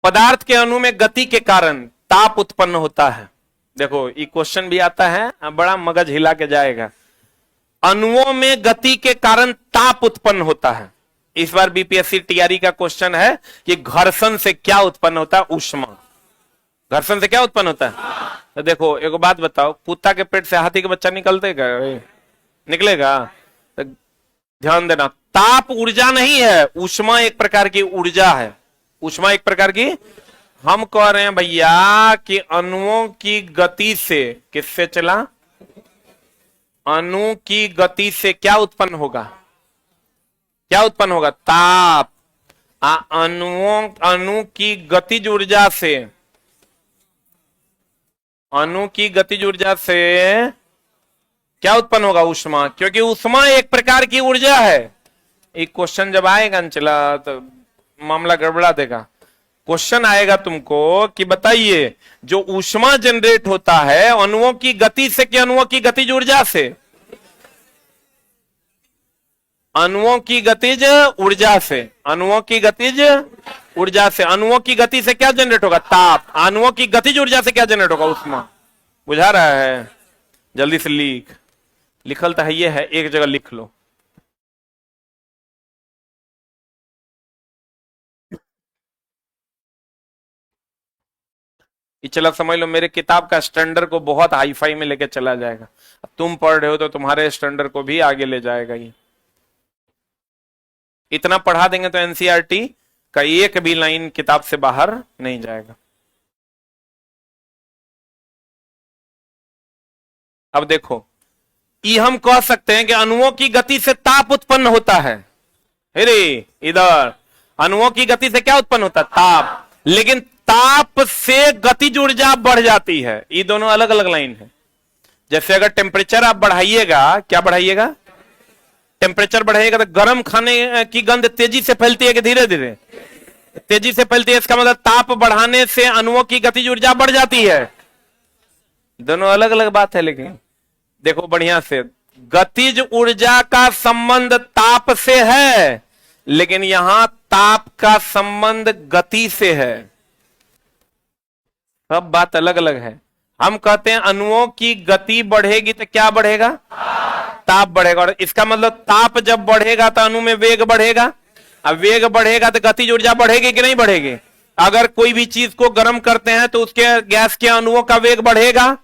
पदार्थ के अणु में गति के कारण ताप उत्पन्न होता है। देखो ये क्वेश्चन भी आता है, बड़ा मगज हिला के जाएगा। अणुओं में गति के कारण ताप उत्पन्न होता है। इस बार बीपीएससी टीआरई का क्वेश्चन है कि घर्षण से क्या उत्पन्न होता है? ऊष्मा। घर्षण से क्या उत्पन्न होता है? तो देखो एक बात बताओ, कुत्ता के पेट से हाथी का बच्चा निकलतेगा? निकलेगा? तो ध्यान देना, ताप ऊर्जा नहीं है, ऊष्मा एक प्रकार की ऊर्जा है। ऊष्मा एक प्रकार की। हम कह रहे हैं भैया कि अणुओं की गति से, किससे चला? अणु की गति से क्या उत्पन्न होगा? क्या उत्पन्न होगा? ताप। अणु की गतिज ऊर्जा से, अणु की गतिज ऊर्जा से क्या उत्पन्न होगा? ऊष्मा। क्योंकि ऊष्मा एक प्रकार की ऊर्जा है। एक क्वेश्चन जब आएगा चला तो मामला गड़बड़ा देगा। क्वेश्चन आएगा तुमको कि बताइए जो ऊष्मा जनरेट होता है अणुओं की गति से कि अणुओं की गतिज ऊर्जा से? अणुओं की गतिज ऊर्जा से। अणुओं की गतिज ऊर्जा से। अणुओं की गति से क्या जनरेट होगा? ताप। अणुओं की गतिज ऊर्जा से क्या जनरेट होगा? ऊष्मा। बुझा रहा है? जल्दी से लिखल तो है, ये है, एक जगह लिख लो। चला समझ लो, मेरे किताब का स्टैंडर्ड को बहुत हाई फाई में लेके चला जाएगा। तुम पढ़ रहे हो तो तुम्हारे स्टैंडर्ड को भी आगे ले जाएगा। ये इतना पढ़ा देंगे तो एनसीईआरटी का एक भी लाइन किताब से बाहर नहीं जाएगा। अब देखो, ये हम कह सकते हैं कि अणुओं की गति से ताप उत्पन्न होता है। अरे इधर अणुओं की गति से क्या उत्पन्न होता है? ताप। लेकिन ताप से गतिज ऊर्जा बढ़ जाती है। ये दोनों अलग अलग लाइन है। जैसे अगर टेम्परेचर आप बढ़ाइएगा, क्या बढ़ाइएगा? टेम्परेचर बढ़ाइएगा तो गर्म खाने की गंध तेजी से फैलती है कि धीरे धीरे? तेजी से फैलती है। इसका मतलब ताप बढ़ाने से अणुओं की गतिज ऊर्जा बढ़ जाती है। दोनों अलग अलग बात है। लेकिन देखो बढ़िया से, गतिज ऊर्जा का संबंध ताप से है, लेकिन यहां ताप का संबंध गति से है। सब बात अलग अलग है। हम कहते हैं अणुओं की गति बढ़ेगी तो क्या बढ़ेगा? ताप बढ़ेगा। और इसका मतलब ताप जब बढ़ेगा तो अणु में वेग बढ़ेगा, अब वेग बढ़ेगा तो गतिज ऊर्जा बढ़ेगी कि नहीं बढ़ेगी? अगर कोई भी चीज को गर्म करते हैं तो उसके गैस के अणुओं का वेग बढ़ेगा,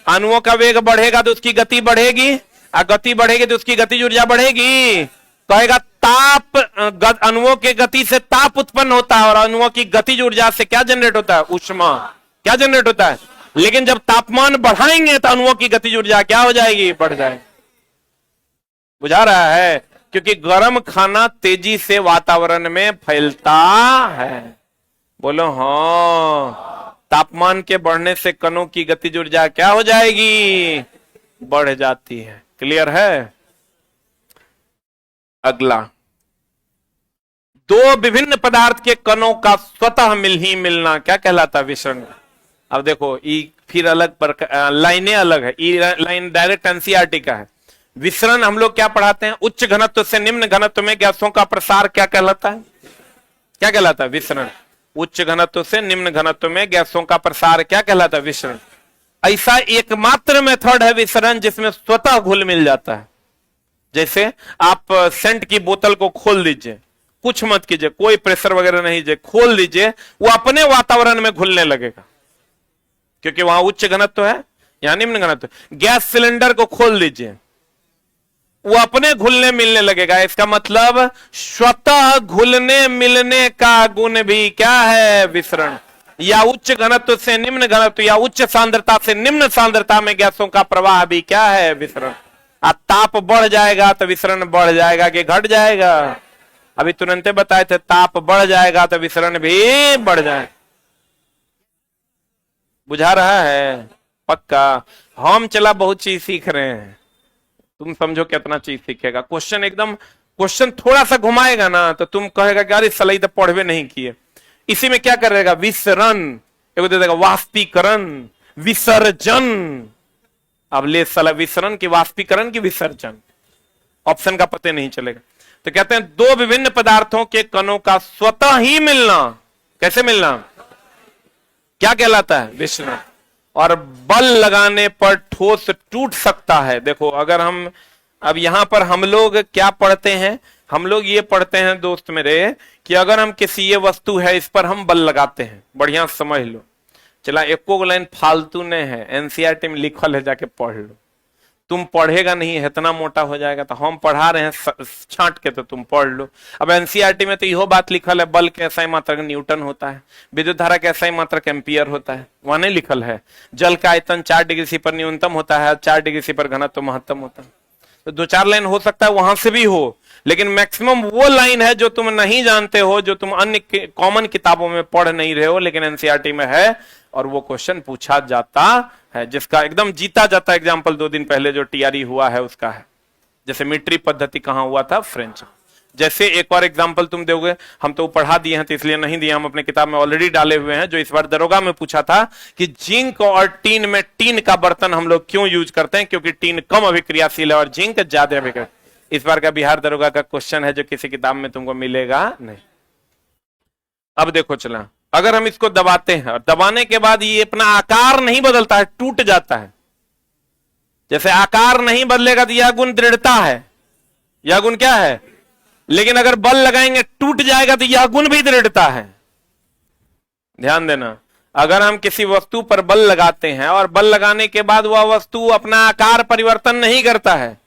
अणुओं का वेग बढ़ेगा तो उसकी गति बढ़ेगी, और गति बढ़ेगी तो उसकी गतिज ऊर्जा बढ़ेगी। कहेगा ताप, अणुओं के गति से ताप उत्पन्न होता है और अणुओं की गतिज ऊर्जा से क्या जनरेट होता है? ऊष्मा। क्या जनरेट होता है? लेकिन जब तापमान बढ़ाएंगे तो अणुओं की गतिज ऊर्जा क्या हो जाएगी? बढ़ जाएगी। बुझा रहा है? क्योंकि गर्म खाना तेजी से वातावरण में फैलता है। बोलो हाँ। तापमान के बढ़ने से कणों की गतिज ऊर्जा क्या हो जाएगी? बढ़ जाती है। क्लियर है? अगला, दो विभिन्न पदार्थ के कणों का स्वतः मिल ही मिलना क्या कहलाता है? विसरण। अब देखो ई फिर अलग पर लाइनें अलग है। ई लाइन डायरेक्ट एनसीईआरटी का है। विसरण हम लोग क्या पढ़ाते हैं? उच्च घनत्व से निम्न घनत्व में गैसों का प्रसार क्या कहलाता है? क्या कहलाता है? विसरण। उच्च घनत्व से निम्न घनत्व में गैसों का प्रसार क्या कहलाता है? विसरण। ऐसा एकमात्र मेथड है विसरण जिसमें स्वतः घुल मिल जाता है। जैसे आप सेंट की बोतल को खोल दीजिए, कुछ मत कीजिए, कोई प्रेशर वगैरह नहीं दीजिए, खोल दीजिए, वो अपने वातावरण में घुलने लगेगा, क्योंकि वहां उच्च घनत्व है, यहां निम्न घनत्व। गैस सिलेंडर को खोल दीजिए, वो अपने घुलने मिलने लगेगा। इसका मतलब स्वतः घुलने मिलने का गुण भी क्या है? विसरण। या उच्च घनत्व से निम्न घनत्व या उच्च सांद्रता से निम्न सांद्रता में गैसों का प्रवाह भी क्या है? विसरण। ताप बढ़ जाएगा तो विसरण बढ़ जाएगा कि घट जाएगा? अभी तुरंत बताए थे, ताप बढ़ जाएगा तो विसरण भी बढ़ जाएगा। बुझा रहा है? पक्का। हम चला बहुत चीज सीख रहे हैं, तुम समझो कितना चीज सीखेगा। क्वेश्चन थोड़ा सा घुमाएगा ना तो तुम कहेगा कि अरे सलाई तो पढ़वे नहीं किए। इसी में क्या करेगा? विसरण, एगो दे देगा वाष्पीकरण, विसर्जन। अब ले साला विसरण की वाष्पीकरण की विसर्जन, ऑप्शन का पता नहीं चलेगा। तो कहते हैं दो विभिन्न पदार्थों के कणों का स्वतः ही मिलना, कैसे मिलना? क्या कहलाता है? विसरण। और बल लगाने पर ठोस टूट सकता है। देखो अगर हम अब यहां पर हम लोग क्या पढ़ते हैं? हम लोग ये पढ़ते हैं दोस्त मेरे कि अगर हम किसी ये वस्तु है इस पर हम बल लगाते हैं, बढ़िया समझ लो। चला एको लाइन फालतू नहीं है, एनसीईआरटी में लिखल है, जाके पढ़ लो। तुम पढ़ेगा नहीं, इतना मोटा हो जाएगा। तो हम पढ़ा रहे हैं छांट के, तो तुम पढ़ लो। अब एनसीईआरटी में तो यहो बात लिखल है, बल के SI मात्रक न्यूटन होता है, विद्युत धारा के SI मात्रक एम्पियर होता है। वहां नहीं लिखल है जल का आयतन 4 डिग्री सी पर न्यूनतम होता है, 4 डिग्री सी पर घनत्व महत्तम होता है। तो 2-4 लाइन हो सकता है वहां से भी हो, लेकिन मैक्सिमम वो लाइन है जो तुम नहीं जानते हो, जो तुम अन्य कॉमन किताबों में पढ़ नहीं रहे हो, लेकिन एनसीईआरटी में है और वो क्वेश्चन पूछा जाता है, जिसका एकदम जीता जाता एग्जाम्पल 2 दिन पहले जो टीआरई हुआ है उसका है। जैसे मीट्री पद्धति कहां हुआ था? फ्रेंच। जैसे एक और एग्जाम्पल तुम दोगे, हम तो पढ़ा दिए हैं तो इसलिए नहीं दिया, हम अपने किताब में ऑलरेडी डाले हुए हैं, जो इस बार दरोगा में पूछा था कि जिंक और टीन में टीन का बर्तन हम लोग क्यों यूज करते हैं? क्योंकि टीन कम अभिक्रियाशील है और जिंक ज्यादा अभिक्रिया। इस बार का बिहार दरोगा का क्वेश्चन है जो किसी किताब में तुमको मिलेगा नहीं। अब देखो चला, अगर हम इसको दबाते हैं और दबाने के बाद ये अपना आकार नहीं बदलता है, टूट जाता है। जैसे आकार नहीं बदलेगा तो यह गुण दृढ़ता है, यह गुण क्या है? लेकिन अगर बल लगाएंगे टूट जाएगा तो यह गुण भी दृढ़ता है। ध्यान देना, अगर हम किसी वस्तु पर बल लगाते हैं और बल लगाने के बाद वह वस्तु अपना आकार परिवर्तन नहीं करता है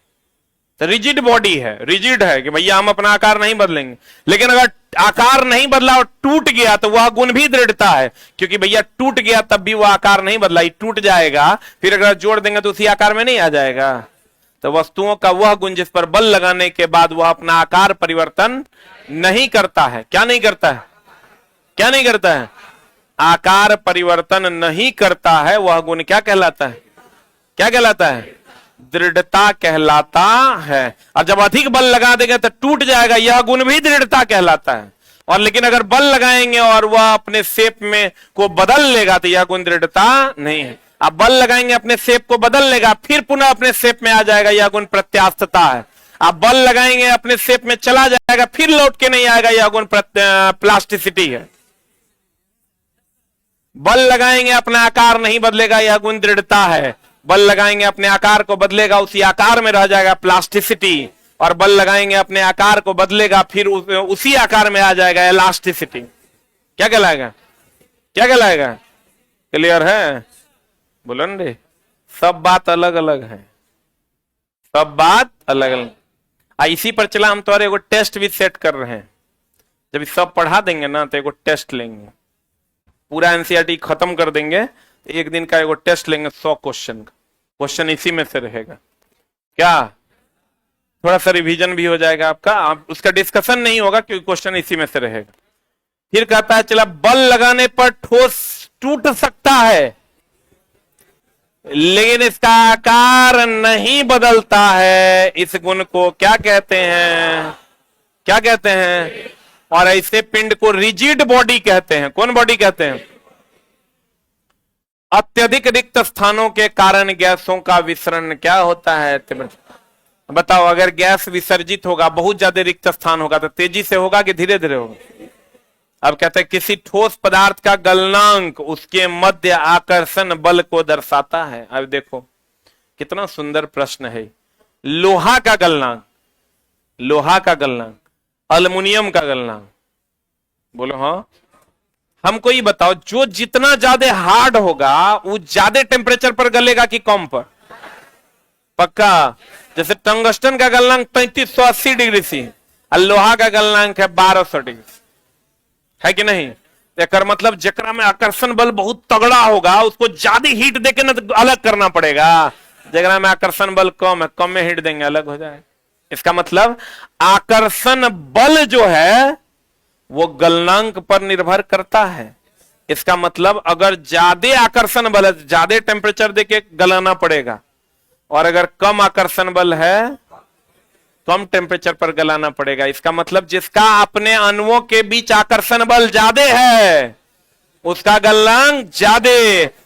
तो रिजिड बॉडी है, रिजिड है कि भैया हम अपना आकार नहीं बदलेंगे। लेकिन अगर आकार नहीं बदला और टूट गया तो वह गुण भी दृढ़ता है, क्योंकि भैया टूट गया तब भी वह आकार नहीं बदला, टूट जाएगा, फिर अगर जोड़ देंगे तो उसी आकार में नहीं आ जाएगा। तो वस्तुओं का वह गुण जिस पर बल लगाने के बाद वह अपना आकार परिवर्तन नहीं करता है। क्या नहीं करता है? क्या नहीं करता है? आकार परिवर्तन नहीं करता है, वह गुण क्या कहलाता है? क्या कहलाता है? दृढ़ता कहलाता है। और जब अधिक बल लगा देंगे तो टूट जाएगा, यह गुण भी दृढ़ता कहलाता है। और लेकिन अगर बल लगाएंगे और वह अपने शेप में को बदल लेगा तो यह गुण दृढ़ता नहीं है। आप बल लगाएंगे अपने शेप को बदल लेगा, फिर पुनः अपने शेप में आ जाएगा, यह गुण प्रत्यास्थता है। आप बल लगाएंगे अपने शेप में चला जाएगा, फिर लौट के नहीं आएगा, यह गुण प्लास्टिसिटी है। बल लगाएंगे अपना आकार नहीं बदलेगा, यह गुण दृढ़ता है। बल लगाएंगे अपने आकार को बदलेगा, उसी आकार में रह जाएगा, प्लास्टिसिटी। और बल लगाएंगे अपने आकार को बदलेगा, फिर उसी आकार में आ जाएगा, इलास्टिसिटी। क्या कहलाएगा? क्या कहलाएगा? क्लियर है? बोलो न रे, सब बात अलग अलग है, सब बात अलग अलग। इसी पर चला हम तो एगो टेस्ट भी सेट कर रहे हैं। जब ये सब पढ़ा देंगे ना तो एगो टेस्ट लेंगे, पूरा एनसीईआरटी खत्म कर देंगे तो एक दिन का एगो टेस्ट लेंगे 100 क्वेश्चन का। क्वेश्चन इसी में से रहेगा, क्या थोड़ा सा रिवीजन भी हो जाएगा आपका, आप उसका डिस्कशन नहीं होगा क्योंकि क्वेश्चन इसी में से रहेगा। फिर कहता है चला, बल लगाने पर ठोस टूट सकता है लेकिन इसका आकार नहीं बदलता है, इस गुण को क्या कहते हैं? क्या कहते हैं? और ऐसे पिंड को रिजिड बॉडी कहते हैं। कौन बॉडी कहते हैं? अत्यधिक रिक्त स्थानों के कारण गैसों का विसरण क्या होता है? बताओ, अगर गैस विसर्जित होगा, बहुत ज्यादा रिक्त स्थान होगा तो तेजी से होगा कि धीरे धीरे होगा? अब कहते हैं किसी ठोस पदार्थ का गलनांक उसके मध्य आकर्षण बल को दर्शाता है। अब देखो कितना सुंदर प्रश्न है। लोहा का गलनांक, लोहा का गलनांक, अल्युमिनियम का गलनांक, बोलो हाँ। हमको ये बताओ, जो जितना ज्यादा हार्ड होगा वो ज्यादा टेम्परेचर पर गलेगा कि कम पर? पक्का। जैसे टंगस्टन का गलनांक 3580 डिग्री सी और लोहा का गलनांक है 1200 डिग्री, है कि नहीं? एक मतलब जकरा में आकर्षण बल बहुत तगड़ा होगा उसको ज्यादा हीट देके ना अलग करना पड़ेगा, जकरा में आकर्षण बल कम है कम में हीट देंगे अलग हो जाए। इसका मतलब आकर्षण बल जो है वो गलनांक पर निर्भर करता है। इसका मतलब अगर ज्यादा आकर्षण बल है ज्यादा टेम्परेचर देके गलाना पड़ेगा, और अगर कम आकर्षण बल है कम टेम्परेचर पर गलाना पड़ेगा। इसका मतलब जिसका अपने अणुओं के बीच आकर्षण बल ज्यादा है उसका गलनांक ज्यादा,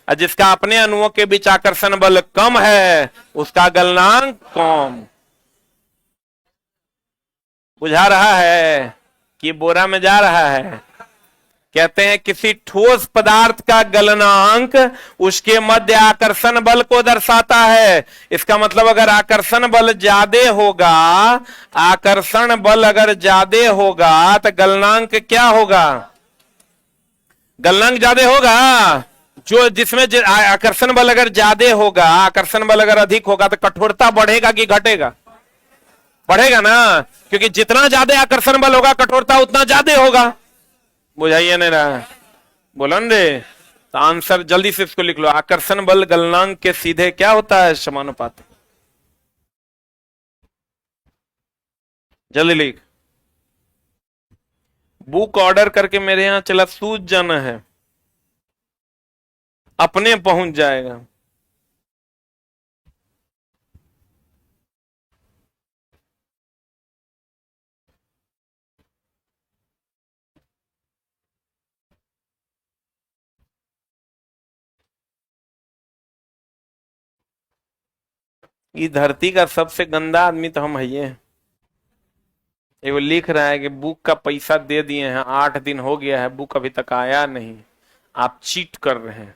और जिसका अपने अणुओं के बीच आकर्षण बल कम है उसका गलनांक कम। बुझा रहा है कि बोरा में जा रहा है? कहते हैं किसी ठोस पदार्थ का गलनांक उसके मध्य आकर्षण बल को दर्शाता है। इसका मतलब अगर आकर्षण बल ज्यादा होगा, आकर्षण बल अगर ज्यादा होगा तो गलनांक क्या होगा? गलनांक ज्यादा होगा। जो जिसमें आकर्षण बल अगर ज्यादा होगा, आकर्षण बल अगर अधिक होगा तो कठोरता बढ़ेगा कि घटेगा? बढ़ेगा ना, क्योंकि जितना ज्यादा आकर्षण बल होगा कठोरता उतना ज्यादा होगा। बुझाइए नहीं रहा, बोलो न रे। तो आंसर जल्दी से इसको लिख लो, आकर्षण बल गलनांक के सीधे क्या होता है? समानुपाती। जल्दी लिख। बुक ऑर्डर करके मेरे यहां चला, सूझ जाना है, अपने पहुंच जाएगा। इस धरती का सबसे गंदा आदमी तो हम है ये। वो लिख रहा है कि बुक का पैसा दे दिए हैं, 8 दिन हो गया है, बुक अभी तक आया नहीं, आप चीट कर रहे हैं।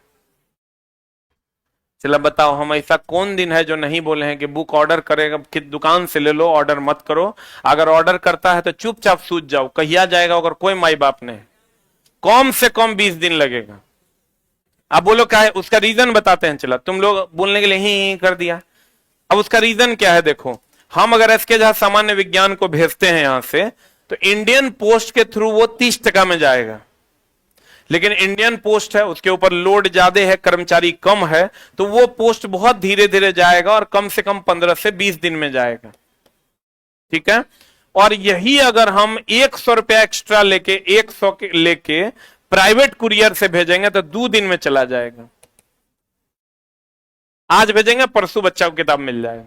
चलो बताओ, हम ऐसा कौन दिन है जो नहीं बोले हैं कि बुक ऑर्डर करेगा कि दुकान से ले लो, ऑर्डर मत करो। अगर ऑर्डर करता है तो चुपचाप सूझ जाओ, कहिया जाएगा अगर कोई माई बाप नहीं, कम से कम 20 दिन लगेगा। आप बोलो क्या है उसका रीजन? बताते हैं। चला, तुम लोग बोलने के लिए ही कर दिया। अब उसका रीजन क्या है? देखो, हम अगर इसके जहां सामान्य विज्ञान को भेजते हैं यहां से, तो इंडियन पोस्ट के थ्रू वो 30% में जाएगा, लेकिन इंडियन पोस्ट है उसके ऊपर लोड ज्यादा है, कर्मचारी कम है, तो वो पोस्ट बहुत धीरे धीरे जाएगा और कम से कम 15 से 20 दिन में जाएगा। ठीक है? और यही अगर हम 100 रुपया एक्स्ट्रा लेके 100 लेके प्राइवेट कुरियर से भेजेंगे तो 2 दिन में चला जाएगा। आज भेजेंगे परसों बच्चा को किताब मिल जाएगा।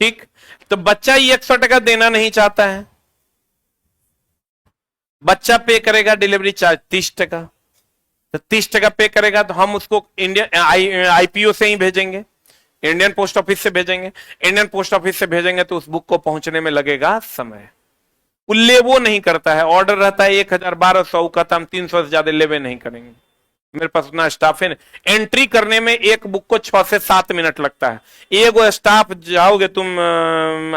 ठीक? तो बच्चा ही 100% देना नहीं चाहता है, बच्चा पे करेगा डिलीवरी चार्ज 30%, तो 30% पे करेगा तो हम उसको इंडियन आईपीओ से ही भेजेंगे, इंडियन पोस्ट ऑफिस से भेजेंगे। इंडियन पोस्ट ऑफिस से भेजेंगे तो उस बुक को पहुंचने में लगेगा समय। उल्ले वो नहीं करता है, ऑर्डर रहता है 1000-1200 का, हम 300 से ज्यादा लेवे नहीं करेंगे, मेरे पास उतना स्टाफ है। एंट्री करने में एक बुक को 6 से 7 मिनट लगता है। एगो स्टाफ जाओगे तुम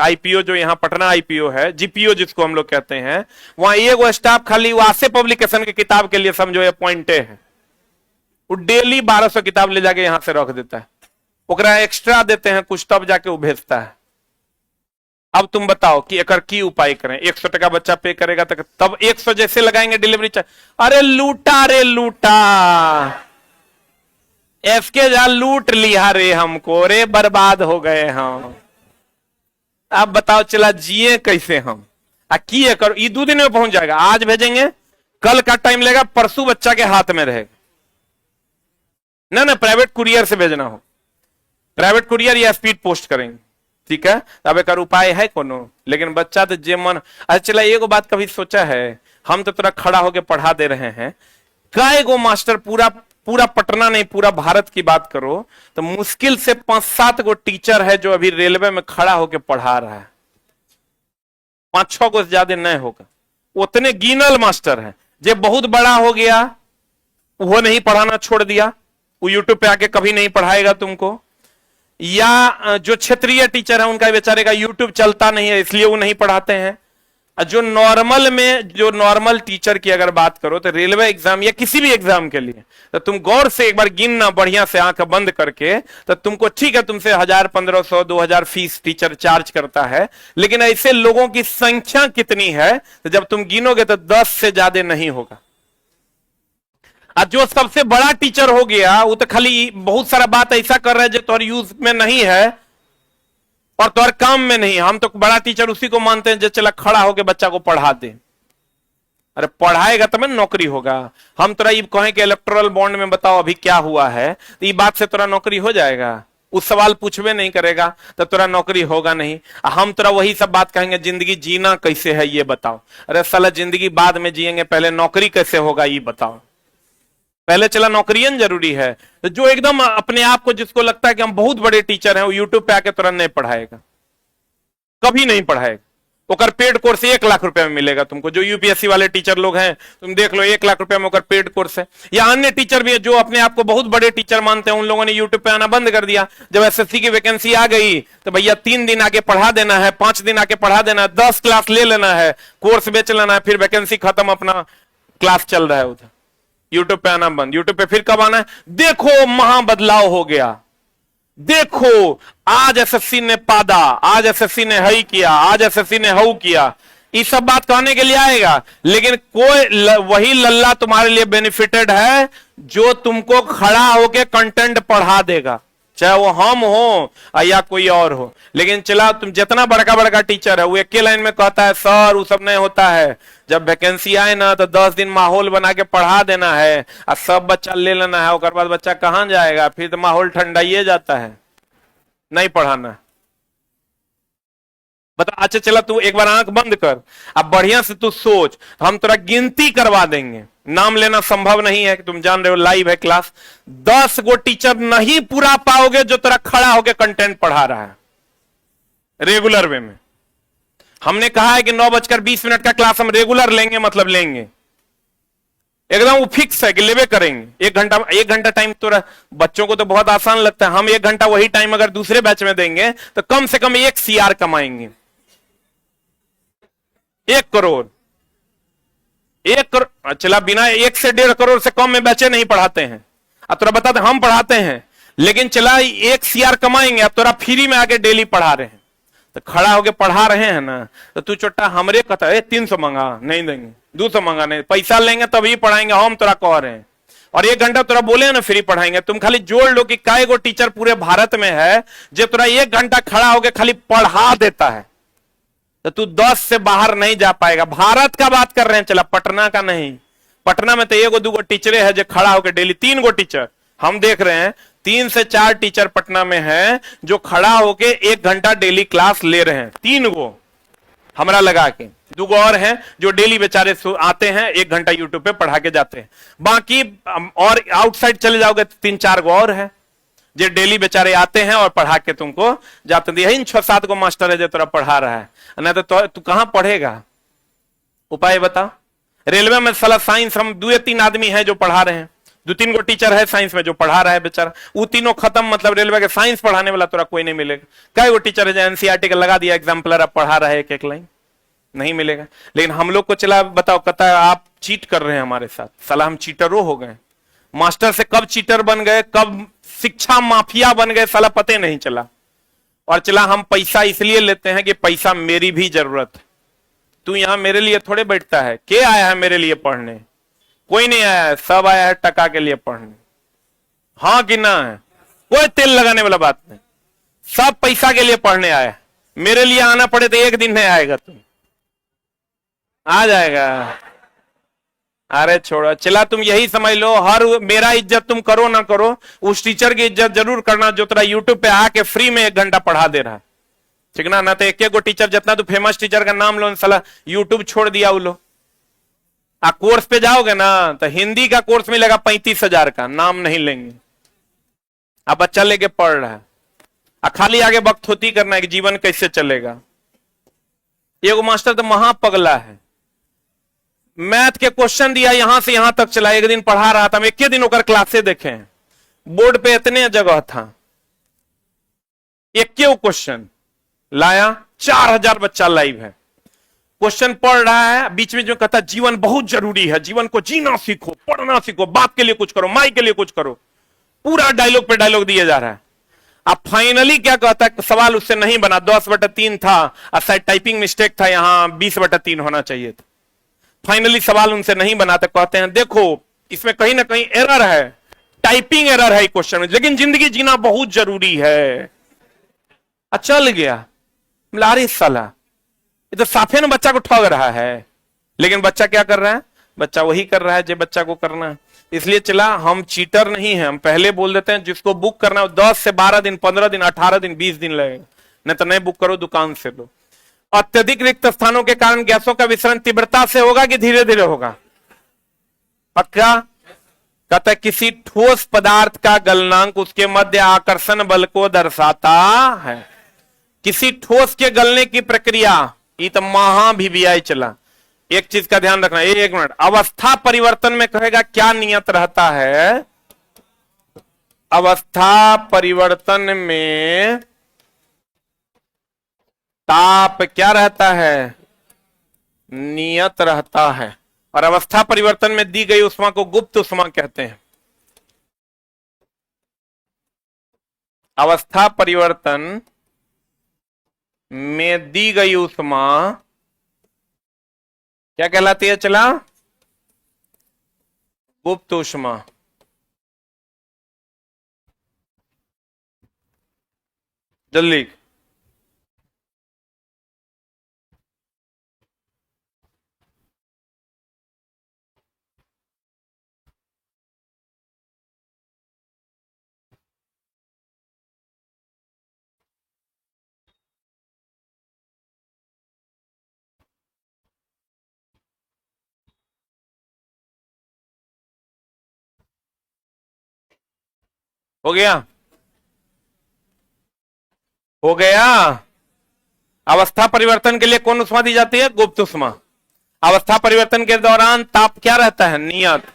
आईपीओ, जो यहाँ पटना आईपीओ है, जीपीओ जिसको हम लोग कहते हैं, वहां एगो स्टाफ खाली वासे पब्लिकेशन की किताब के लिए समझो ये पॉइंटे है, वो डेली 1200 किताब ले जाके यहां से रख देता है, ओकरा एक्स्ट्रा देते हैं कुछ, तब जाके वो भेजता है। अब तुम बताओ कि एकर की उपाय करें। 100 टका बच्चा पे करेगा तब 100 जैसे लगाएंगे डिलीवरी चार्ज। अरे लूटा रे लूटा, एसके जा लूट लिया रे हमको, रे बर्बाद हो गए हम। अब बताओ चला जिए कैसे हम। किए करो, ये 2 दिन में पहुंच जाएगा। आज भेजेंगे, कल का टाइम लेगा, परसों बच्चा के हाथ में रहेगा। ना प्राइवेट कुरियर से भेजना हो, प्राइवेट कुरियर या स्पीड पोस्ट करेंगे, ठीक है। अब एक उपाय है कोनो, लेकिन बच्चा तो जे मन। अच्छा चला, एगो बात कभी सोचा है, हम तो तुरा खड़ा होके पढ़ा दे रहे हैं, कई गो मास्टर, पूरा पटना नहीं पूरा भारत की बात करो तो मुश्किल से 5-7 गो टीचर है जो अभी रेलवे में खड़ा होके पढ़ा रहा है। 5-6 को ज्यादा नहीं होगा, उतने गिनल मास्टर है। जे बहुत बड़ा हो गया वो नहीं पढ़ाना छोड़ दिया, वो यूट्यूब पे आके कभी नहीं पढ़ाएगा तुमको। या जो क्षेत्रीय टीचर है उनका बेचारे का यूट्यूब चलता नहीं है, इसलिए वो नहीं पढ़ाते हैं। जो नॉर्मल टीचर की अगर बात करो तो रेलवे एग्जाम या किसी भी एग्जाम के लिए तो तुम गौर से एक बार गिनना बढ़िया से आंख बंद करके, तो तुमको ठीक है तुमसे 1000, 1500, 2000 फीस टीचर चार्ज करता है, लेकिन ऐसे लोगों की संख्या कितनी है तो जब तुम गिनोगे तो 10 से ज्यादा नहीं होगा। और जो सबसे बड़ा टीचर हो गया वो तो खाली बहुत सारा बात ऐसा कर रहा है जो तुम्हारे यूज में नहीं है और तुम्हारे काम में नहीं। हम तो बड़ा टीचर उसी को मानते हैं जो चला खड़ा होकर बच्चा को पढ़ा दे। अरे पढ़ाएगा तब नौकरी होगा। हम तोरा ये कहें कि इलेक्टोरल बॉन्ड में बताओ अभी क्या हुआ है, तो ये बात से तोरा नौकरी हो जाएगा? उस सवाल पूछवे नहीं करेगा तो तोरा नौकरी होगा नहीं। हम तोरा वही सब बात कहेंगे, जिंदगी जीना कैसे है ये बताओ। अरे साला जिंदगी बाद में जिएंगे, पहले नौकरी कैसे होगा ये बताओ। पहले चला नौकरियन जरूरी है। तो जो एकदम अपने आप को जिसको लगता है कि हम बहुत बड़े टीचर हैं, वो यूट्यूब पे आके तुरंत नहीं पढ़ाएगा, कभी नहीं पढ़ाएगा। ओकर पेड कोर्स 1 लाख रुपए में मिलेगा तुमको। जो यूपीएससी वाले टीचर लोग हैं तुम देख लो, 1 लाख रुपए में ओकर पेड कोर्स है। या अन्य टीचर भी है जो अपने आप को बहुत बड़े टीचर मानते हैं, उन लोगों ने यूट्यूब पे आना बंद कर दिया। जब एसएससी की वैकेंसी आ गई तो भैया 3 दिन आके पढ़ा देना है, 5 दिन आके पढ़ा देना है, 10 क्लास ले लेना है, कोर्स बेच लेना है, फिर वैकेंसी खत्म, अपना क्लास चल रहा है उधर। यूट्यूब पे आना बंद। यूट्यूब पे फिर कब आना है? देखो महा बदलाव हो गया, देखो आज एसएससी ने पादा, आज एसएससी ने हई किया, आज एसएससी ने हऊ किया, ये सब बात कहने के लिए आएगा। लेकिन कोई वही लल्ला तुम्हारे लिए बेनिफिटेड है जो तुमको खड़ा होके कंटेंट पढ़ा देगा, चाहे वो हम हो या कोई और हो। लेकिन चला तुम जितना बड़का बड़का टीचर है वो एक लाइन में कहता है सर वो सब नहीं होता है। जब वैकेंसी आए ना तो 10 दिन माहौल बना के पढ़ा देना है और सब बच्चा ले लेना है। उसके बाद बच्चा कहां जाएगा? फिर तो माहौल ठंडाइए जाता है, नहीं पढ़ाना। बता। अच्छा चला तू एक बार आंख बंद कर, अब बढ़िया से तू सोच, हम तेरा गिनती करवा देंगे। नाम लेना संभव नहीं है कि तुम जान रहे हो, लाइव है क्लास। 10 गो टीचर नहीं पूरा पाओगे जो तेरा खड़ा होकर कंटेंट पढ़ा रहा है रेगुलर वे में। हमने कहा है कि 9:20 का क्लास हम रेगुलर लेंगे, मतलब लेंगे एकदम, वो फिक्स है कि लेवे करेंगे। 1 घंटा टाइम तो बच्चों को तो बहुत आसान लगता है। हम 1 घंटा वही टाइम अगर दूसरे बैच में देंगे तो कम से कम 1 CR कमाएंगे। 1 करोड़, 1 करोड़ चला, बिना 1 से 1.5 करोड़ से कम में बच्चे नहीं पढ़ाते हैं। अब तोरा बता दे, हम पढ़ाते हैं लेकिन चला 1 CR कमाएंगे। अब तोरा फ्री में आके डेली पढ़ा रहे हैं, तो खड़ा होके पढ़ा रहे हैं ना, तो तू चोट्टा हमरे कहता है 300 मंगा, नहीं देंगे, 200 मंगा, नहीं, पैसा लेंगे तभी पढ़ाएंगे, हम तोरा कह रहे हैं। और 1 घंटा तोरा बोले ना फ्री पढ़ाएंगे। तुम खाली जोड़ लो कि काय गो टीचर पूरे भारत में है जो तोरा 1 घंटा खड़ा होके खाली पढ़ा देता है, तो तू 10 से बाहर नहीं जा पाएगा। भारत का बात कर रहे हैं, चला पटना का नहीं। पटना में तो 1-2 टीचरे है जो खड़ा होकर डेली, 3 गो टीचर हम देख रहे हैं, 3 से 4 टीचर पटना में हैं जो खड़ा होके 1 घंटा डेली क्लास ले रहे हैं। 3 गो हमरा लगा के, 2 गो और हैं जो डेली बेचारे आते हैं 1 घंटा यूट्यूब पे पढ़ा के जाते हैं। बाकी और आउटसाइड चले जाओगे 3-4 गो और है जो डेली बेचारे आते हैं और पढ़ा के तुमको जाते हैं। यही 6-7 गो मास्टर है जो तेरा पढ़ा रहा है, नहीं तो तू कहां पढ़ेगा? उपाय बता। रेलवे में साला साइंस हम 2-3 आदमी हैं जो पढ़ा रहे हैं, 2-3 गो टीचर है साइंस में जो पढ़ा रहा है बेचारा, वो तीनों खत्म। मतलब रेलवे के साइंस पढ़ाने वाला तोरा कोई नहीं मिलेगा। कई गो टीचर है जो एनसीईआरटी का लगा दिया एग्जाम्पलर, अब पढ़ा रहा है 1-1 लाइन, नहीं मिलेगा। लेकिन हम लोग को चला बताओ, कहता है आप चीट कर रहे हैं हमारे साथ, साला हम चीटरों हो गए। मास्टर से कब चीटर बन गए, कब शिक्षा माफिया बन गए, साला पते नहीं चला। और चला हम पैसा इसलिए लेते हैं कि पैसा मेरी भी जरूरत है। तू यहां मेरे लिए थोड़े बैठता है। के आया है मेरे लिए पढ़ने? कोई नहीं आया है, सब आया है टका के लिए पढ़ने। हाँ कि ना है? कोई तेल लगाने वाला बात नहीं, सब पैसा के लिए पढ़ने आया है। मेरे लिए आना पड़े तो एक दिन नहीं आएगा, तुम आ जाएगा। अरे छोड़ो, चला तुम यही समझ लो, हर मेरा इज्जत तुम करो ना करो, उस टीचर की इज्जत जरूर करना जो तेरा यूट्यूब पे आके फ्री में 1 घंटा पढ़ा दे रहा है। ठीक ना तो एक गो टीचर, जितना तू फेमस टीचर का नाम लो, साला यूट्यूब छोड़ दिया वो लोग। कोर्स पे जाओगे ना तो हिंदी का कोर्स मिलेगा 35,000 का, नाम नहीं लेंगे। अब बच्चा लेके पढ़ रहा है, खाली आगे बकथोती करना है कि जीवन कैसे चलेगा। एगो मास्टर तो महापगला है, मैथ के क्वेश्चन दिया, यहां से यहां तक चला। एक दिन पढ़ा रहा था, हम एक दिन होकर क्लासे देखे, बोर्ड पे इतने जगह था, एक क्वेश्चन लाया, 4000 बच्चा लाइव है, क्वेश्चन पढ़ रहा है, बीच में जो कहता जीवन बहुत जरूरी है, जीवन को जीना सीखो, पढ़ना सीखो, बाप के लिए कुछ करो, माई के लिए कुछ करो, पूरा डायलॉग पे डायलॉग दिया जा रहा है। अब फाइनली क्या कहता है, सवाल उससे नहीं बना, 10/3 था, और शायद टाइपिंग मिस्टेक था, यहां 20/3 होना चाहिए था। फाइनली सवाल उनसे नहीं बनाते, कहते हैं देखो इसमें कहीं ना कहीं एरर है, टाइपिंग एरर है क्वेश्चन में, लेकिन जिंदगी जीना बहुत जरूरी है। चल गया लारी साला, ये तो साफे में बच्चा को ठग रहा है। लेकिन बच्चा क्या कर रहा है? बच्चा वही कर रहा है जो बच्चा को करना है। इसलिए चला हम चीटर नहीं है, हम पहले बोल देते हैं जिसको बुक करना है 10 से 12 दिन, 15 दिन, 18 दिन, 20 दिन लगेगा, नहीं तो नहीं बुक करो, दुकान से लो। अत्यधिक रिक्त स्थानों के कारण गैसों का विसरण तीव्रता से होगा कि धीरे धीरे होगा? पक्का? कहता है किसी ठोस पदार्थ का गलनांक उसके मध्य आकर्षण बल को दर्शाता है। किसी ठोस के गलने की प्रक्रिया, ये तो महाभिवियाई चला। एक चीज का ध्यान रखना, 1 मिनट, अवस्था परिवर्तन में कहेगा क्या नियत रहता है? अवस्था परिवर्तन में ताप क्या रहता है? नियत रहता है। और अवस्था परिवर्तन में दी गई उष्मा को गुप्त उष्मा कहते हैं। अवस्था परिवर्तन में दी गई उष्मा क्या कहलाती है? चला गुप्त उष्मा। जल्दी हो गया? हो गया। अवस्था परिवर्तन के लिए कौन उष्मा दी जाती है? गुप्त उष्मा। अवस्था परिवर्तन के दौरान ताप क्या रहता है? नियत।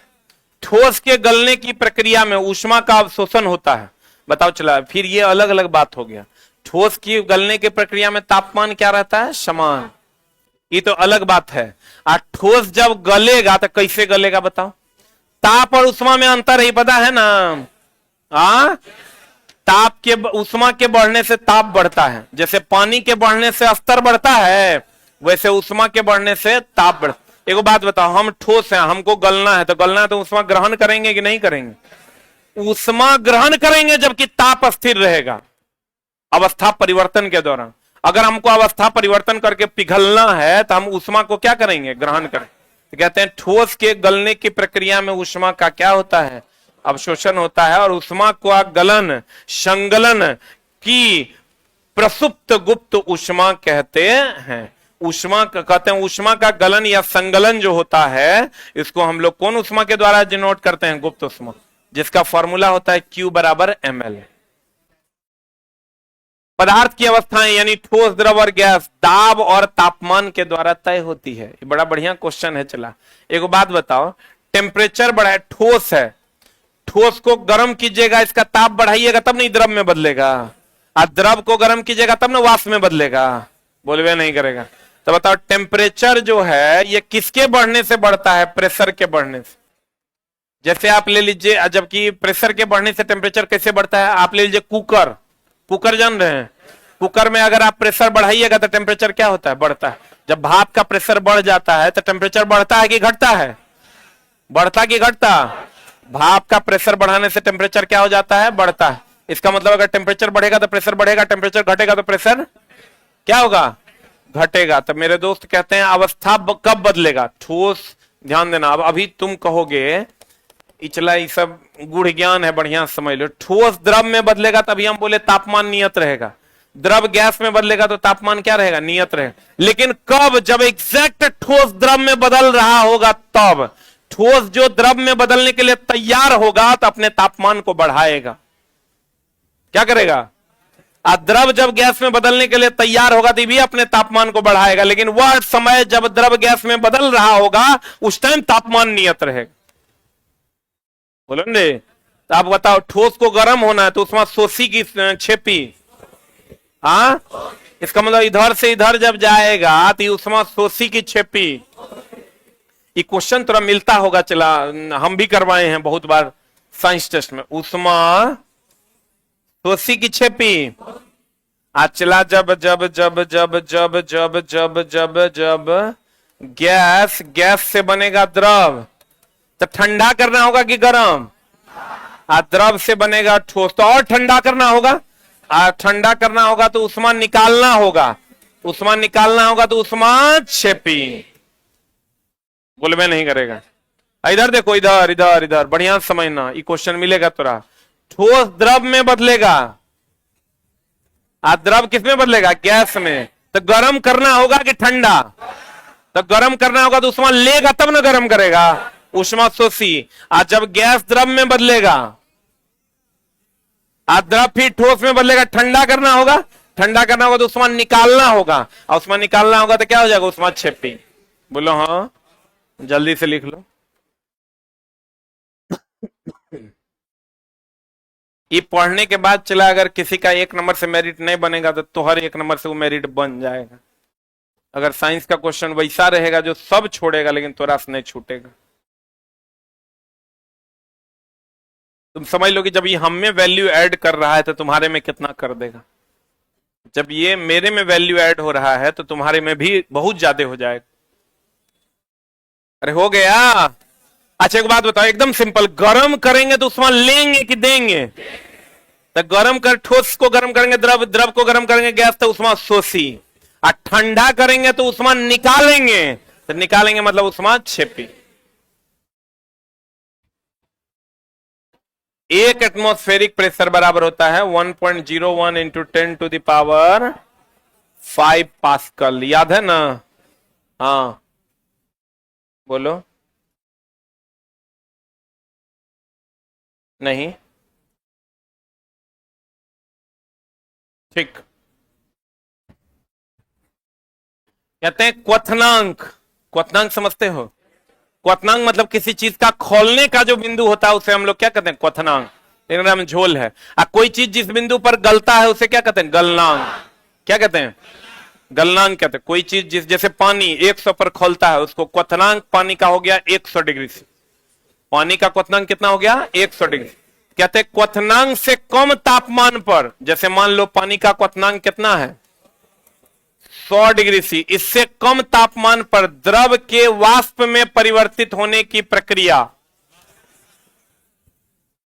ठोस के गलने की प्रक्रिया में ऊष्मा का अवशोषण होता है। बताओ चला, फिर ये अलग अलग बात हो गया। ठोस की गलने की प्रक्रिया में तापमान क्या रहता है? समान। ये तो अलग बात है। ठोस जब गलेगा तो कैसे गलेगा बताओ? ताप और उष्मा में अंतर ही पता है ना? ताप के, उष्मा के बढ़ने से ताप बढ़ता है, जैसे पानी के बढ़ने से स्तर बढ़ता है, वैसे उष्मा के बढ़ने से ताप बढ़ता। एक बात बताओ, हम ठोस हैं, हमको गलना है, तो उष्मा ग्रहण करेंगे कि नहीं करेंगे? उष्मा ग्रहण करेंगे जबकि ताप स्थिर रहेगा अवस्था परिवर्तन के दौरान। अगर हमको अवस्था परिवर्तन करके पिघलना है तो हम उष्मा को क्या करेंगे? ग्रहण करें। तो कहते हैं ठोस के गलने की प्रक्रिया में उष्मा का क्या होता है? अवशोषण होता है। और उष्मा को गलन, संगलन की प्रसुप्त गुप्त उष्मा कहते हैं। उष्मा कहते हैं, उष्मा का गलन या संगलन जो होता है, इसको हम लोग कौन उष्मा के द्वारा डिनोट करते हैं? गुप्त उष्मा, जिसका फॉर्मूला होता है Q = ml। पदार्थ की अवस्थाएं यानी ठोस, द्रव और गैस दाब और तापमान के द्वारा तय होती है। ये बड़ा बढ़िया क्वेश्चन है। चला एक बात बताओ, टेम्परेचर बढ़ा है, ठोस है, ठोस को गर्म कीजिएगा, इसका ताप बढ़ाइएगा तब नहीं द्रव में बदलेगा, और द्रव को गर्म कीजिएगा तब ना वाष्प में बदलेगा। बोलवे नहीं करेगा। तो बताओ टेम्परेचर जो है ये किसके बढ़ने से बढ़ता है? प्रेशर के बढ़ने से। जैसे आप ले लीजिए, जबकि प्रेशर के बढ़ने से टेम्परेचर कैसे बढ़ता है, आप ले लीजिए कुकर। कुकर जान रहे हैं? कुकर में अगर आप प्रेशर बढ़ाइएगा तो टेम्परेचर क्या होता है, बढ़ता है। जब भाप का प्रेशर बढ़ जाता है तो टेम्परेचर बढ़ता है कि घटता है, बढ़ता कि घटता? भाप का प्रेशर बढ़ाने से टेम्परेचर क्या हो जाता है, बढ़ता है। इसका मतलब अगर टेम्परेचर बढ़ेगा तो प्रेशर बढ़ेगा, टेम्परेचर घटेगा तो प्रेशर क्या होगा, घटेगा। तो मेरे दोस्त कहते हैं अवस्था कब बदलेगा, ठोस। ध्यान देना, अब अभी तुम कहोगे इचला ये सब गुड़ ज्ञान है, बढ़िया समझ लो। ठोस द्रव में बदलेगा तभी हम बोले तापमान नियत रहेगा, द्रव गैस में बदलेगा तो तापमान क्या रहेगा, नियत रहेगा। लेकिन कब, जब एग्जैक्ट ठोस द्रव में बदल रहा होगा तब। ठोस जो द्रव में बदलने के लिए तैयार होगा तो अपने तापमान को बढ़ाएगा, क्या करेगा? द्रव जब गैस में बदलने के लिए तैयार होगा तो भी अपने तापमान को बढ़ाएगा, लेकिन वह समय जब द्रव गैस में बदल रहा होगा उस टाइम तापमान नियत रहेगा। बोलो ने, तो आप बताओ, ठोस को गर्म होना है तो उसमें सोसी की छेपी, हाँ, इसका मतलब इधर से इधर जब जाएगा तो उसमें सोसी की छेपी। ये क्वेश्चन थोड़ा मिलता होगा, चला हम भी करवाए हैं बहुत बार साइंस टेस्ट में। उसमें सोसी की छेपी चला जब जब जब जब जब जब जब जब जब गैस से बनेगा द्रव तो ठंडा करना होगा कि गर्म? द्रव से बनेगा ठोस तो और ठंडा करना होगा, ठंडा करना होगा तो उष्मा निकालना होगा, उष्मा निकालना होगा तो उष्मा छेपी। बोलबे नहीं करेगा। इधर देखो, इधर इधर इधर बढ़िया समझना, ये क्वेश्चन मिलेगा तुरा। ठोस द्रव में बदलेगा, द्रव किस में बदलेगा, गैस में। तो गर्म करना होगा कि ठंडा? तो गर्म करना होगा तो उष्मा लेगा तब ना गर्म करेगा, उष्मा शोषी। जब गैस द्रव में बदलेगा, द्रव फिर ठोस में बदलेगा, ठंडा करना होगा, ठंडा करना होगा तो उष्मा निकालना होगा, और उष्मा निकालना होगा तो क्या हो जाएगा, उष्मा छेपी। बोलो हाँ, जल्दी से लिख लो। ये पढ़ने के बाद चला, अगर किसी का 1 नंबर से मेरिट नहीं बनेगा तो हर 1 नंबर से वो मेरिट बन जाएगा। अगर साइंस का क्वेश्चन वैसा रहेगा जो सब छोड़ेगा लेकिन तोरा से नहीं छूटेगा। तुम समझ लो कि जब ये हम में वैल्यू ऐड कर रहा है तो तुम्हारे में कितना कर देगा। जब ये मेरे में वैल्यू ऐड हो रहा है तो तुम्हारे में भी बहुत ज्यादा हो जाएगा। अरे हो गया। अच्छा एक बात बताओ, एकदम सिंपल, गरम करेंगे तो उष्मा लेंगे कि देंगे? तो गरम कर, ठोस को गरम करेंगे, द्रव को गरम करेंगे गैस, तो उष्मा शोषी। और ठंडा करेंगे तो उष्मा निकालेंगे, तो निकालेंगे मतलब उष्मा छेपी। एक एटमॉस्फेरिक प्रेशर बराबर होता है 1.01 इंटू 10⁵ पास्कल। याद है ना? हाँ बोलो। नहीं, ठीक। कहते हैं क्वथनांक। क्वथनांक समझते हो? क्वथनांक मतलब किसी चीज का खोलने का जो बिंदु होता है उसे हम लोग क्या कहते हैं, क्वथनांक। लेकिन में झोल है। कोई चीज जिस बिंदु पर गलता है उसे क्या कहते हैं, गलनांक। क्या कहते हैं, गलनांक कहते हैं। कोई चीज जैसे पानी 100 पर खोलता है उसको क्वथनांक पानी का हो गया 100 डिग्री से। पानी का क्वथनांक कितना हो गया, 100 डिग्री। कहते हैं क्वथनांक से कम तापमान पर, जैसे मान लो पानी का क्वथनांक कितना है, 100 डिग्री सी, इससे कम तापमान पर द्रव के वाष्प में परिवर्तित होने की प्रक्रिया।